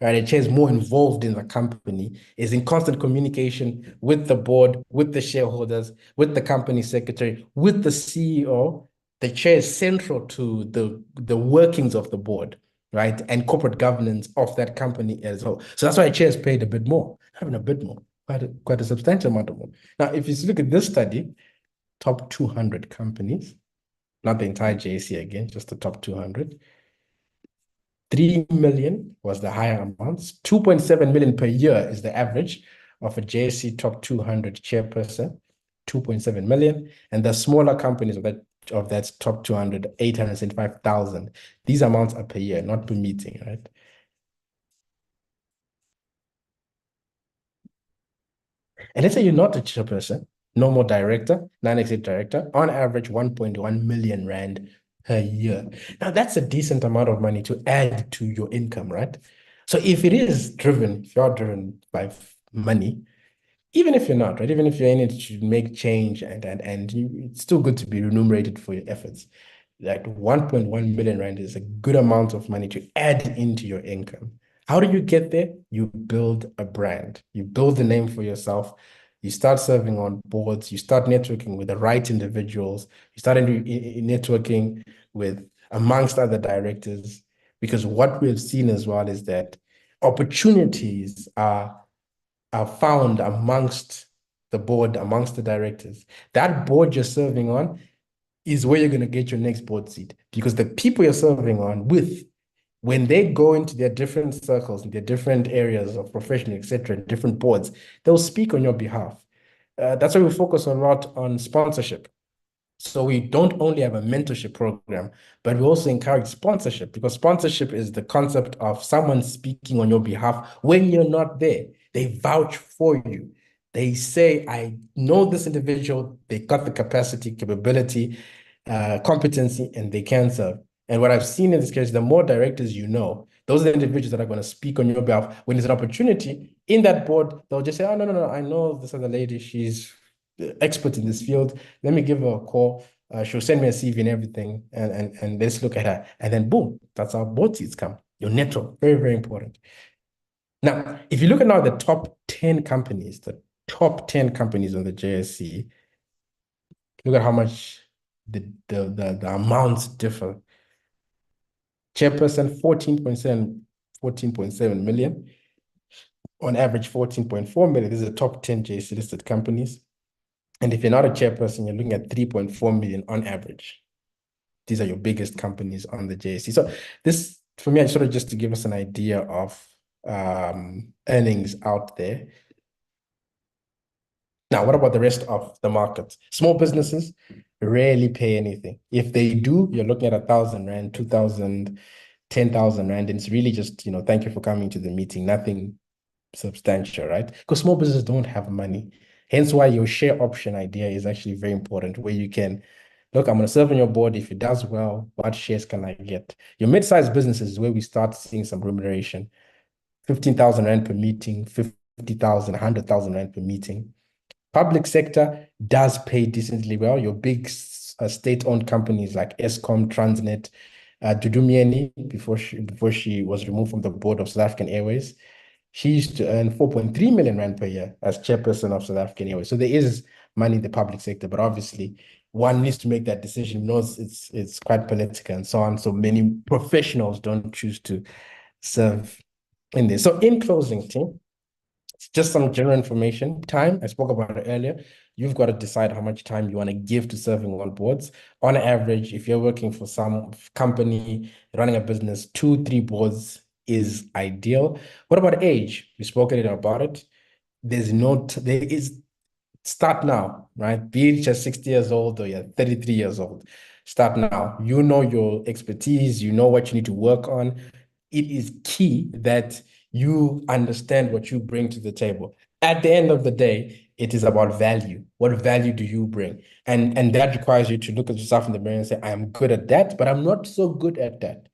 Right, the chair is more involved in the company, is in constant communication with the board, with the shareholders, with the company secretary, with the CEO. The chair is central to the workings of the board, right, and corporate governance of that company as well. So that's why the chair is paid a bit more, having a bit more, quite a substantial amount of more. Now, if you look at this study, top 200 companies, not the entire JSE again, just the top 200. 3 million was the higher amounts. 2.7 million per year is the average of a JSE top 200 chairperson, 2.7 million. And the smaller companies of that top 200, 875,000. These amounts are per year, not per meeting, right? And let's say you're not a chairperson, normal director, non-executive director, on average 1.1 million rand per year. Now, that's a decent amount of money to add to your income, right? So if it is driven, if you're driven by money, even if you're not, right? Even if you're in it to make change it's still good to be remunerated for your efforts. Like 1.1 million rand is a good amount of money to add into your income. How do you get there? You build a brand. You build a name for yourself. You start serving on boards. You start networking with the right individuals. You start networking with amongst other directors. Because what we've seen as well is that opportunities are found amongst the board, amongst the directors. That board you're serving on is where you're going to get your next board seat, because the people you're serving on with, when they go into their different circles, in their different areas of profession, etc., different boards, they'll speak on your behalf. That's why we focus a lot on sponsorship. So we don't only have a mentorship program, but we also encourage sponsorship, because sponsorship is the concept of someone speaking on your behalf when you're not there. They vouch for you. They say, I know this individual, they got the capacity, capability, competency, and they can serve. And what I've seen in this case, the more directors you know, those are the individuals that are going to speak on your behalf. When there's an opportunity in that board, they'll just say, oh, no, I know this other lady, she's expert in this field. Let me give her a call. She'll send me a CV and everything, and let's look at her. And then boom, that's how board seats come. Your network, very, very important. Now, if you look at now the top 10 companies, on the JSE, look at how much the amounts differ. Chairperson, 14.7 million. On average, 14.4 million. These are the top 10 JSE listed companies. And if you're not a chairperson, you're looking at 3.4 million on average. These are your biggest companies on the JSE. So this, for me, sort of just to give us an idea of earnings out there. Now, what about the rest of the market? Small businesses rarely pay anything. If they do, you're looking at 1,000 rand, 2,000, 10,000 rand. And it's really just, thank you for coming to the meeting. Nothing substantial, right? Because small businesses don't have money. Hence why your share option idea is actually very important, where you can, look, I'm going to serve on your board. If it does well, what shares can I get? Your mid-sized businesses is where we start seeing some remuneration. 15,000 rand per meeting, 50,000, 100,000 rand per meeting. Public sector does pay decently well. Your big state-owned companies like Eskom, Transnet, Dudumieni, before she was removed from the board of South African Airways, she used to earn 4.3 million rand per year as chairperson of South African Airways. So there is money in the public sector, but obviously one needs to make that decision. Knows it's quite political and so on. So many professionals don't choose to serve in this. So in closing, team, just some general information. Time, I spoke about it earlier. You've got to decide how much time you want to give to serving on boards. On average, if you're working for some company, running a business, 2-3 boards is ideal. What about age? We spoke a little about it. There is start now, right? Be it just 60 years old or you're 33 years old. Start now. You know your expertise, you know what you need to work on. It is key that you understand what you bring to the table. At the end of the day, it is about value. What value do you bring? And that requires you to look at yourself in the mirror and say, I'm good at that, but I'm not so good at that.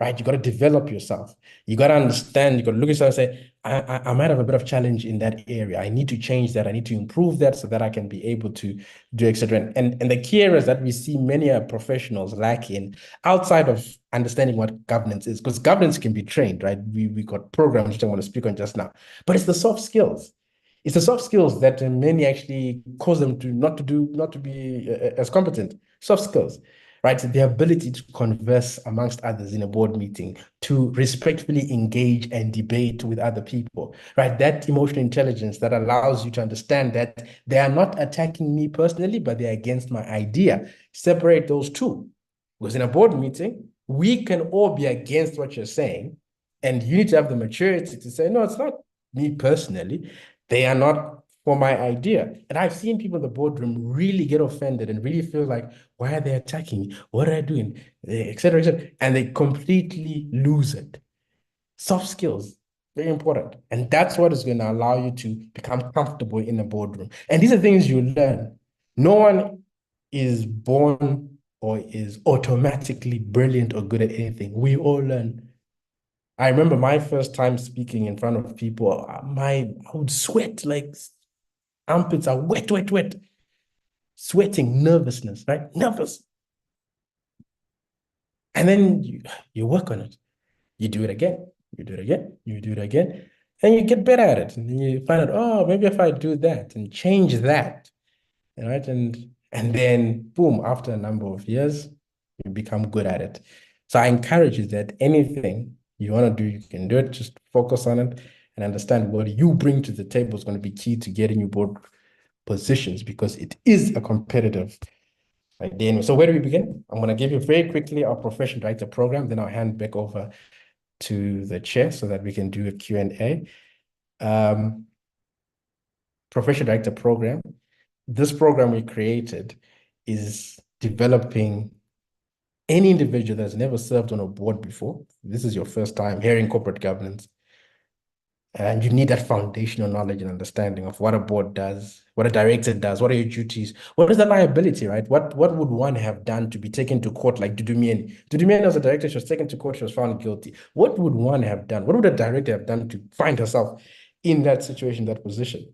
right? You got to develop yourself. You got to understand, you got to look at yourself and say, I might have a bit of challenge in that area. I need to change that. I need to improve that so that I can be able to do, etc. And the key areas that we see many professionals lack in outside of understanding what governance is, because governance can be trained, right? We got programs which I want to speak on just now, but it's the soft skills. It's the soft skills that many actually cause them to not to be as competent. Soft skills, right? The ability to converse amongst others in a board meeting, to respectfully engage and debate with other people, right? That emotional intelligence that allows you to understand that they are not attacking me personally, but they're against my idea. Separate those two. Because in a board meeting, we can all be against what you're saying, and you need to have the maturity to say, no, it's not me personally. They are not for my idea. And I've seen people in the boardroom really get offended and really feel like, why are they attacking me? What are I doing? Et cetera, et cetera. And they completely lose it. Soft skills, very important. And that's what is going to allow you to become comfortable in a boardroom. And these are things you learn. No one is born or is automatically brilliant or good at anything. We all learn. I remember my first time speaking in front of people, I would sweat, like armpits are wet, wet, wet. Sweating, nervousness, right? Nervous. And then you work on it. You do it again. You do it again. You do it again. And you get better at it. And then you find out, oh, maybe if I do that and change that, right? And then boom, after a number of years, you become good at it. So I encourage you that anything you want to do, you can do it. Just focus on it and understand what you bring to the table is going to be key to getting you board positions, because it is a competitive idea. So where do we begin? I'm going to give you very quickly our profession director program, then I'll hand back over to the chair so that we can do a Q&A. Profession director program. This program we created is developing any individual that's never served on a board before. This is your first time hearing corporate governance. And you need that foundational knowledge and understanding of what a board does, what a director does, what are your duties, what is the liability, right? What would one have done to be taken to court like Dudumian? Dudumian as a director, she was taken to court, she was found guilty. What would one have done? What would a director have done to find herself in that situation, that position?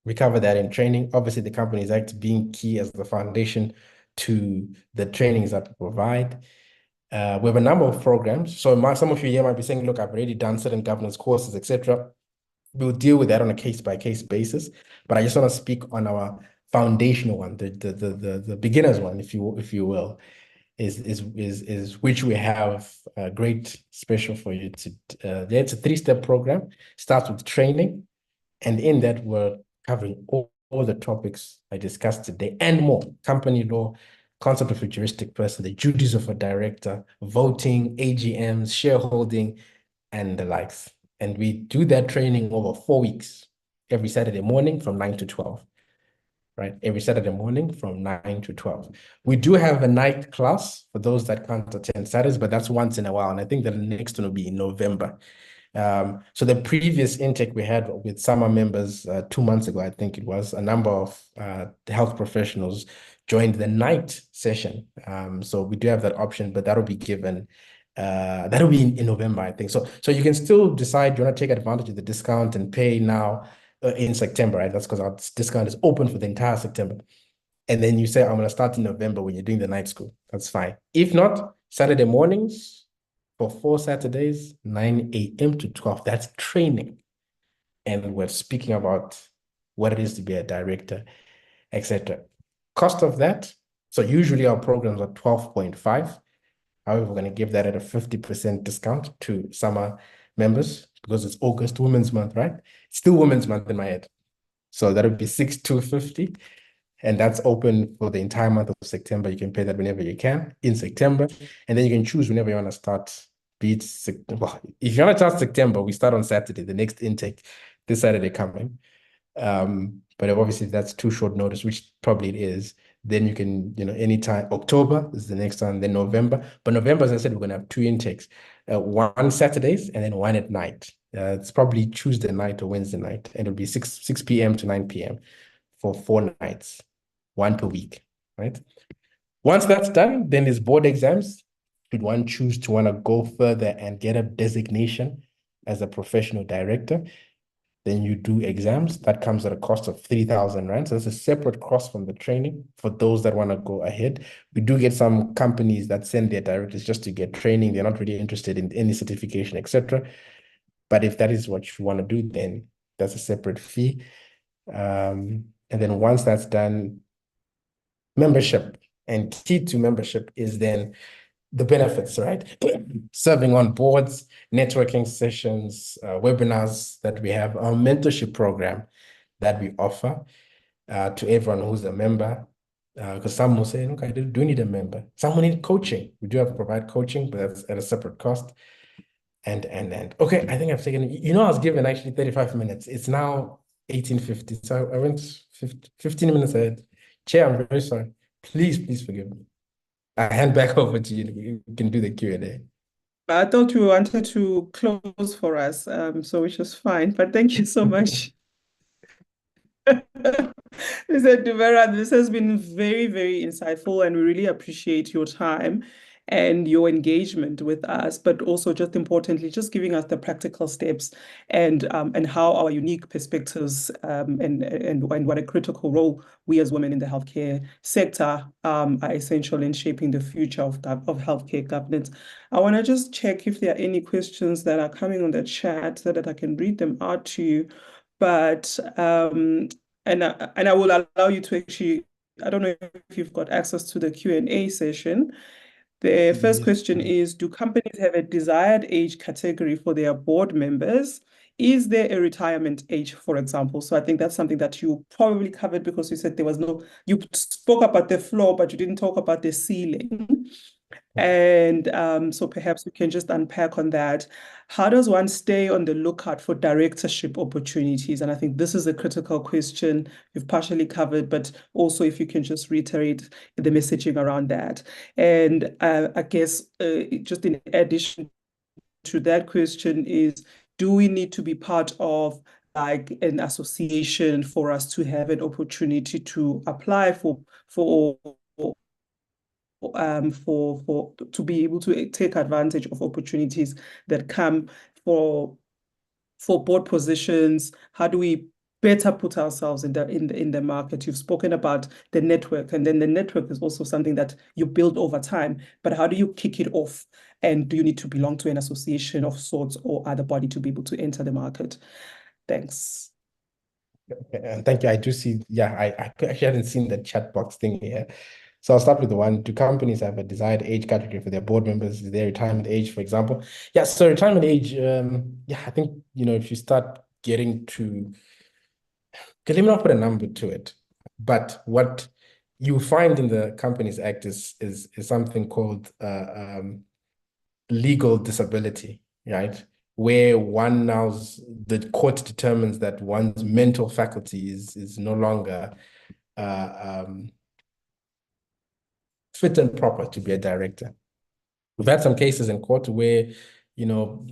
We cover that in training. Obviously, the Companies Act being key as the foundation to the trainings that we provide. We have a number of programs. So some of you here might be saying, look, I've already done certain governance courses, etc. We'll deal with that on a case-by-case basis. But I just want to speak on our foundational one, the beginner's one, if you will, is which we have a great special for you to. It's a 3-step program. Starts with training, and in that we're covering all the topics I discussed today and more: company law, concept of a juristic person, the duties of a director, voting, AGMs, shareholding, and the likes. And we do that training over 4 weeks, every Saturday morning from 9 to 12, right? Every Saturday morning from 9 to 12. We do have a night class for those that can't attend Saturdays, but that's once in a while. And I think the next one will be in November. So the previous intake we had with summer members 2 months ago, I think it was, a number of health professionals joined the night session. So we do have that option, but that'll be given, that'll be in November, I think. So you can still decide you want to take advantage of the discount and pay now in September, right? That's because our discount is open for the entire September. And then you say, I'm going to start in November when you're doing the night school. That's fine. If not, Saturday mornings, for 4 Saturdays, 9 a.m. to 12. That's training. And we're speaking about what it is to be a director, etc. Cost of that. So usually our programs are 12.5. However, we're going to give that at a 50% discount to summer members because it's August, Women's Month, right? It's still Women's Month in my head. So that would be 6,250. And that's open for the entire month of September. You can pay that whenever you can in September. And then you can choose whenever you want to start. Well, if you want to start September, we start on Saturday, the next intake, this Saturday coming. But obviously that's too short notice, which probably it is. Then you can, anytime. October is the next one, then November. But November, as I said, we're going to have 2 intakes, one Saturdays and then one at night. It's probably Tuesday night or Wednesday night. And it'll be 6 p.m. to 9 p.m. for 4 nights, 1 per week, right? Once that's done, then there's board exams. should one choose to want to go further and get a designation as a professional director, then you do exams. That comes at a cost of 3,000 Rand. So it's a separate cost from the training for those that want to go ahead. We do get some companies that send their directors just to get training. They're not really interested in any certification, etc. But if that is what you want to do, then that's a separate fee. And then once that's done, membership. And key to membership is then the benefits, right? Serving on boards, networking sessions, webinars that we have, our mentorship program that we offer to everyone who's a member. Because some will say, look, I do need a member. Some will need coaching. We do have to provide coaching, but that's at a separate cost. And okay, I think I've taken, I was given actually 35 minutes. It's now 18:50. So I went 15 minutes ahead. Chair, I'm very sorry. Please forgive me. I hand back over to you. You can do the Q&A. I thought you wanted to close for us, so which is fine. But thank you so much. Mr. Duvera, this has been very, very insightful, and we really appreciate your time and your engagement with us, but also just importantly, just giving us the practical steps and how our unique perspectives and what a critical role we as women in the healthcare sector are essential in shaping the future of healthcare governance. I want to just check if there are any questions that are coming on the chat so that I can read them out to you. But and I will allow you to actually, I don't know if you've got access to the Q&A session. The first question is, do companies have a desired age category for their board members? Is there a retirement age, for example? So I think that's something that you probably covered because you said there was no, you spoke about the floor, but you didn't talk about the ceiling. And so perhaps we can just unpack on that. How does one stay on the lookout for directorship opportunities? And I think this is a critical question you've partially covered, but also if you can just reiterate the messaging around that. And I guess just in addition to that question is, do we need to be part of like an association for us to have an opportunity to apply to be able to take advantage of opportunities that come for board positions? How do we better put ourselves in the market? You've spoken about the network, and then the network is also something that you build over time. But how do you kick it off? And do you need to belong to an association of sorts or other body to be able to enter the market? Thanks. And thank you. I do see, I actually hadn't seen the chat box thing here. So I'll start with the one, do companies have a desired age category for their board members? Is their retirement age, for example? Yeah, so retirement age, I think, if you start getting to, let me not put a number to it, but what you find in the Companies Act is something called legal disability, right? Where the court determines that one's mental faculty is no longer fit and proper to be a director. We've had some cases in court where, the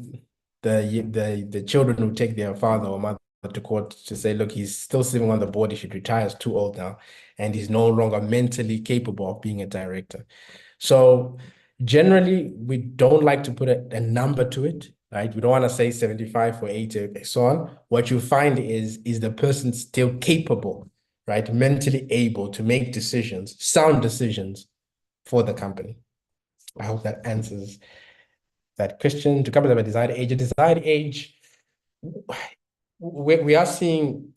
children who take their father or mother to court to say, look, he's still sitting on the board, he should retire, he's too old now, and he's no longer mentally capable of being a director. So generally, we don't like to put a number to it, right? We don't want to say 75 or 80, so on. What you find is the person still capable, right? Mentally able to make decisions, sound decisions for the company. I hope that answers that question. To cover the desired age, we are seeing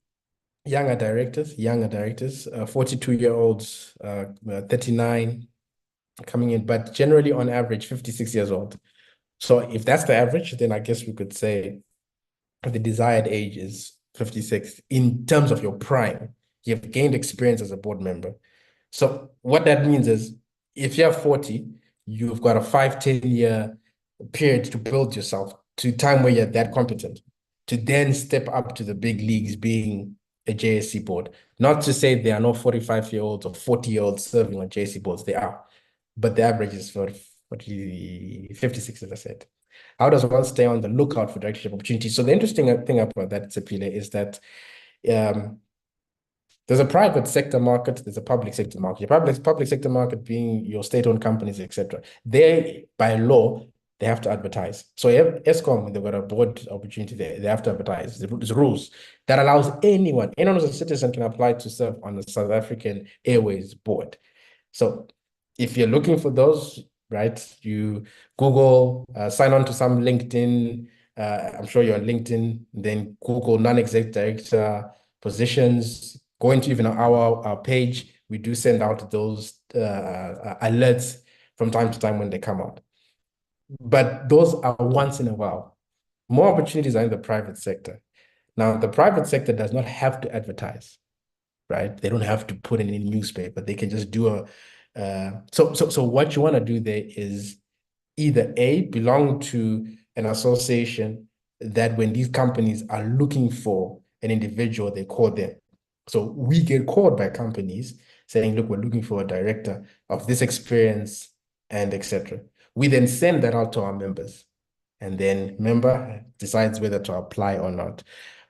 younger directors, 42-year-olds, 39 coming in, but generally on average 56 years old. So if that's the average, then I guess we could say the desired age is 56 in terms of your prime. You've gained experience as a board member. So what that means is if you're 40, you've got a 5-10 year period to build yourself to time where you're that competent to then step up to the big leagues being a JSC board. Not to say there are no 45-year-olds or 40-year-olds serving on JSC boards, they are, but the average is for 56, as I said. How does one stay on the lookout for directorship opportunities? So the interesting thing about that, Tsepile, is that There's a private sector market, there's a public sector market. Your public sector market being your state-owned companies, etc. They, by law, they have to advertise. So you have ESCOM, they've got a board opportunity there. They have to advertise. There's rules that allows anyone who's a citizen can apply to serve on the South African Airways board. So if you're looking for those, right, you Google, sign on to some LinkedIn. I'm sure you're on LinkedIn. Then Google non-exec director positions. Go into even our page. We do send out those alerts from time to time when they come out. But those are once in a while. More opportunities are in the private sector. Now, the private sector does not have to advertise, right? They don't have to put in a newspaper. They can just do so what you want to do there is either A, belong to an association that when these companies are looking for an individual, they call them. So we get called by companies saying, look, we're looking for a director of this experience and etc. We then send that out to our members, and then member decides whether to apply or not.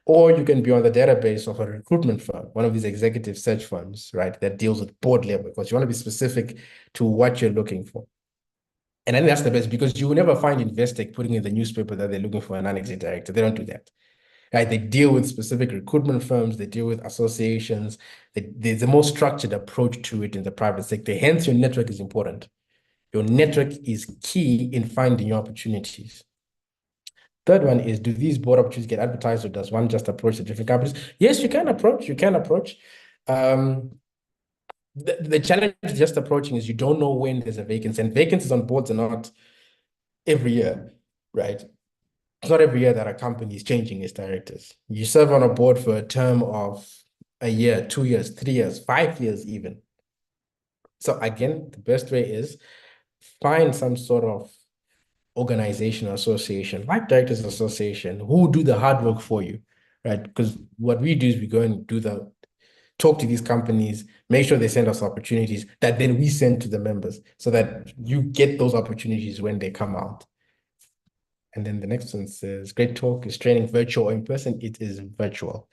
Or you can be on the database of a recruitment firm, one of these executive search firms, right, that deals with board level, because you want to be specific to what you're looking for. And I think that's the best, because you will never find Investec putting in the newspaper that they're looking for a non-executive director. They don't do that. Right? They deal with specific recruitment firms, they deal with associations. There's a more structured approach to it in the private sector. Hence, your network is important. Your network is key in finding your opportunities. Third one is, do these board opportunities get advertised, or does one just approach the different companies? Yes, you can approach. The challenge with just approaching is you don't know when there's a vacancy, and vacancies on boards are not every year, right? It's not every year that a company is changing its directors. You serve on a board for a term of a year, 2 years, 3 years, 5 years even. So again, the best way is find some sort of organization or association, like Directors Association, who do the hard work for you, right? Because what we do is we go and talk to these companies, make sure they send us opportunities that then we send to the members, so that you get those opportunities when they come out. And then the next one says, great talk. Is training virtual or in person? It is virtual.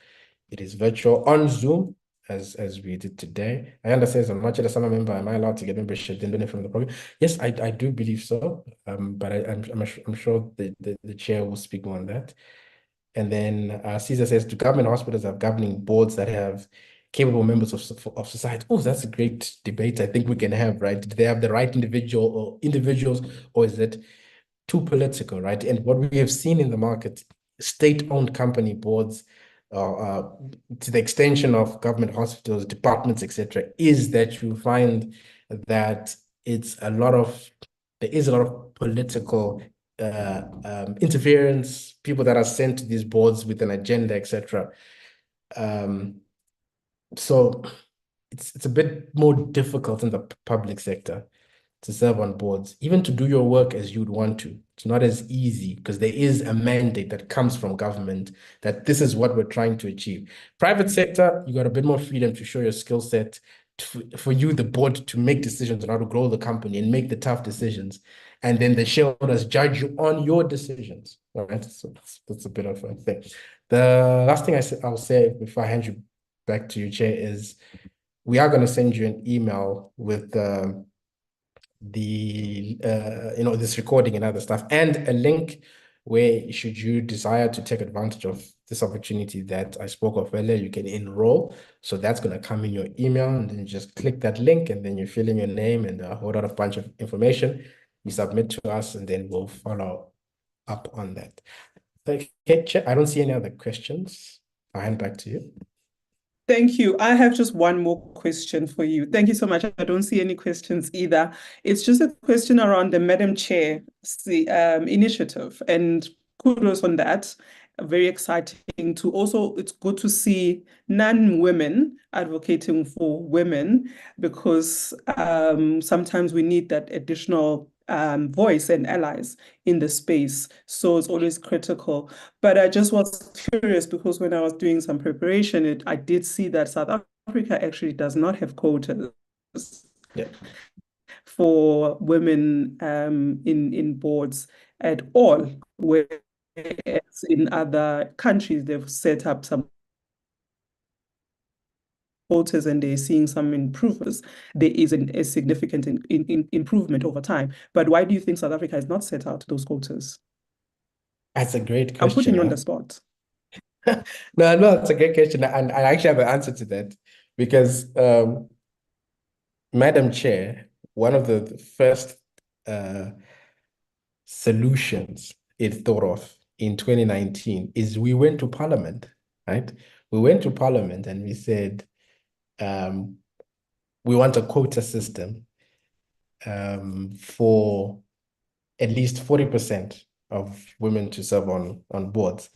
It is virtual on Zoom, as we did today. I understand as a much as a summer member, am I allowed to get membership then donate from the program? Yes, I do believe so. But I'm sure the chair will speak more on that. And then Caesar says, do government hospitals have governing boards that have capable members of society? Oh, that's a great debate I think we can have, right? Do they have the right individuals, or is it too political, right? And what we have seen in the market, state-owned company boards, to the extension of government hospitals, departments, etc., is that you find that there is a lot of political interference, people that are sent to these boards with an agenda, etc. So it's a bit more difficult in the public sector to serve on boards, even to do your work as you'd want to. It's not as easy, because there is a mandate that comes from government that this is what we're trying to achieve. Private sector, you got a bit more freedom to show your skill set, for you, the board, to make decisions on how to grow the company and make the tough decisions. And then the shareholders judge you on your decisions. All right. So that's a bit of a thing. The last thing I'll say before I hand you back to you, Chair, is we are going to send you an email with this recording and other stuff, and a link where, should you desire to take advantage of this opportunity that I spoke of earlier, you can enroll. So that's going to come in your email, and then you just click that link, and then you fill in your name and a whole lot of bunch of information. You submit to us, and then we'll follow up on that. Okay, Chair, I don't see any other questions. I'll hand back to you. Thank you. I have just one more question for you. Thank you so much. I don't see any questions either. It's just a question around the Madam Chair initiative, and kudos on that. Very exciting to also, it's good to see non-women advocating for women, because sometimes we need that additional voice and allies in the space. So it's always critical. But I just was curious, because when I was doing some preparation, I did see that South Africa actually does not have quotas for women in boards at all, whereas in other countries they've set up some quotas and they're seeing some improvements, there is a significant improvement over time. But why do you think South Africa has not set out those quotas? That's a great I'm putting question. you on the spot. No, it's a great question. And I actually have an answer to that because, Madam Chair, one of the first solutions it thought of in 2019 is we went to Parliament, right? We went to Parliament and we said, we want a quota system for at least 40% of women to serve on boards.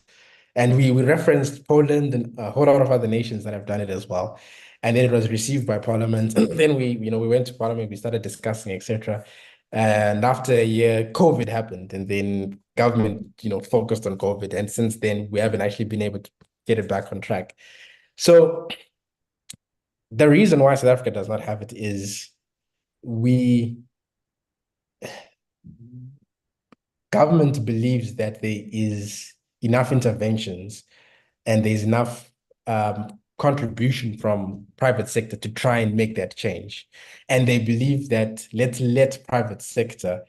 And we referenced Poland and a whole lot of other nations that have done it as well. And then it was received by Parliament. And then we went to Parliament, we started discussing, etc. And after a year, COVID happened, and then government, focused on COVID. And since then, we haven't actually been able to get it back on track. So the reason why South Africa does not have it is government believes that there is enough interventions and there's enough contribution from private sector to try and make that change. And they believe that let's let private sector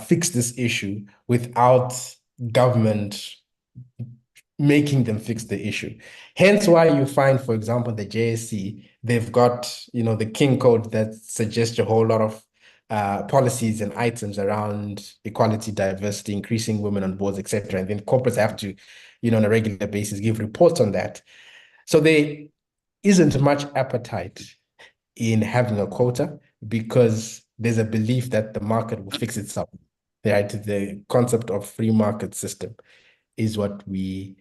fix this issue without government making them fix the issue. Hence why you find, for example, the JSC, they've got, the King Code that suggests a whole lot of policies and items around equality, diversity, increasing women on boards, etc. And then corporates have to, on a regular basis, give reports on that. So there isn't much appetite in having a quota because there's a belief that the market will fix itself. Right? The concept of free market system is what we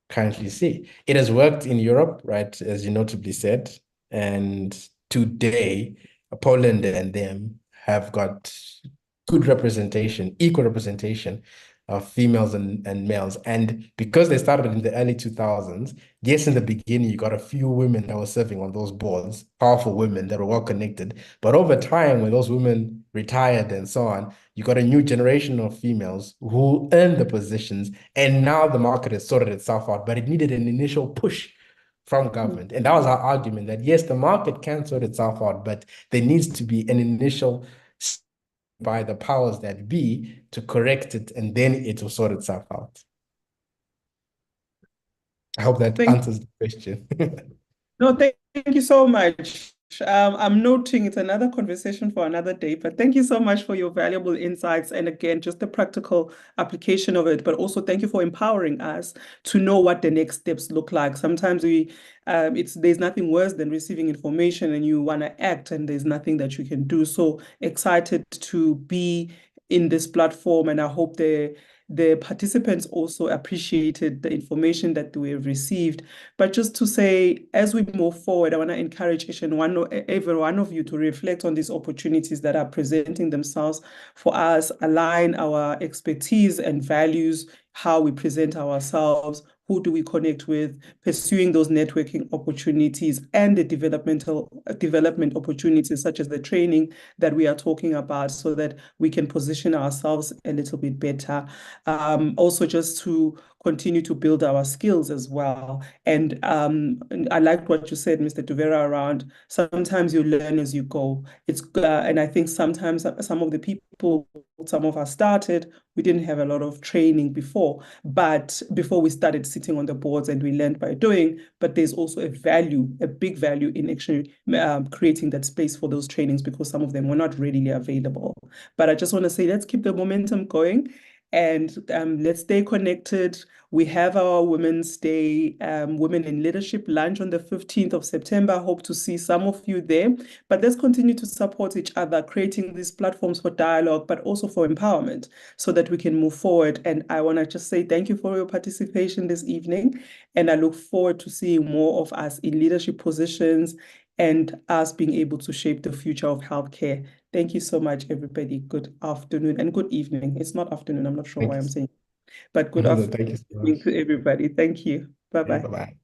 currently see. It has worked in Europe, right, as you notably said, and today Poland and them have got good representation, equal representation of females and males. And because they started in the early 2000s, yes, in the beginning, you got a few women that were serving on those boards, powerful women that were well connected. But over time, when those women retired and so on, you got a new generation of females who earned the positions. And now the market has sorted itself out, but it needed an initial push from government. And that was our argument that, yes, the market can sort itself out, but there needs to be an initial by the powers that be to correct it, and then it will sort itself out. I hope that answers the question. No, thank you so much. I'm noting it's another conversation for another day, but thank you so much for your valuable insights. And again, just the practical application of it, but also thank you for empowering us to know what the next steps look like. Sometimes there's nothing worse than receiving information and you want to act and there's nothing that you can do. So excited to be in this platform, and I hope the participants also appreciated the information that we have received. But just to say, as we move forward, I want to encourage every one of you to reflect on these opportunities that are presenting themselves for us, align our expertise and values, how we present ourselves, who do we connect with, pursuing those networking opportunities and the development opportunities, such as the training that we are talking about, so that we can position ourselves a little bit better. Also, just to continue to build our skills as well. And I liked what you said, Mr. Duvera, around sometimes you learn as you go. And I think sometimes some of the people, some of us started, we didn't have a lot of training before we started sitting on the boards, and we learned by doing. But there's also a big value in actually creating that space for those trainings, because some of them were not readily available. But I just want to say, let's keep the momentum going. And let's stay connected. We have our Women's Day, Women in Leadership lunch on the 15th of September. Hope to see some of you there. But let's continue to support each other, creating these platforms for dialogue, but also for empowerment, so that we can move forward. And I want to just say thank you for your participation this evening. And I look forward to seeing more of us in leadership positions and us being able to shape the future of healthcare. Thank you so much, everybody. Good afternoon and good evening. It's not afternoon. I'm not sure why I'm saying, but good afternoon Thank you so much to everybody. Thank you. Bye-bye. Bye-bye.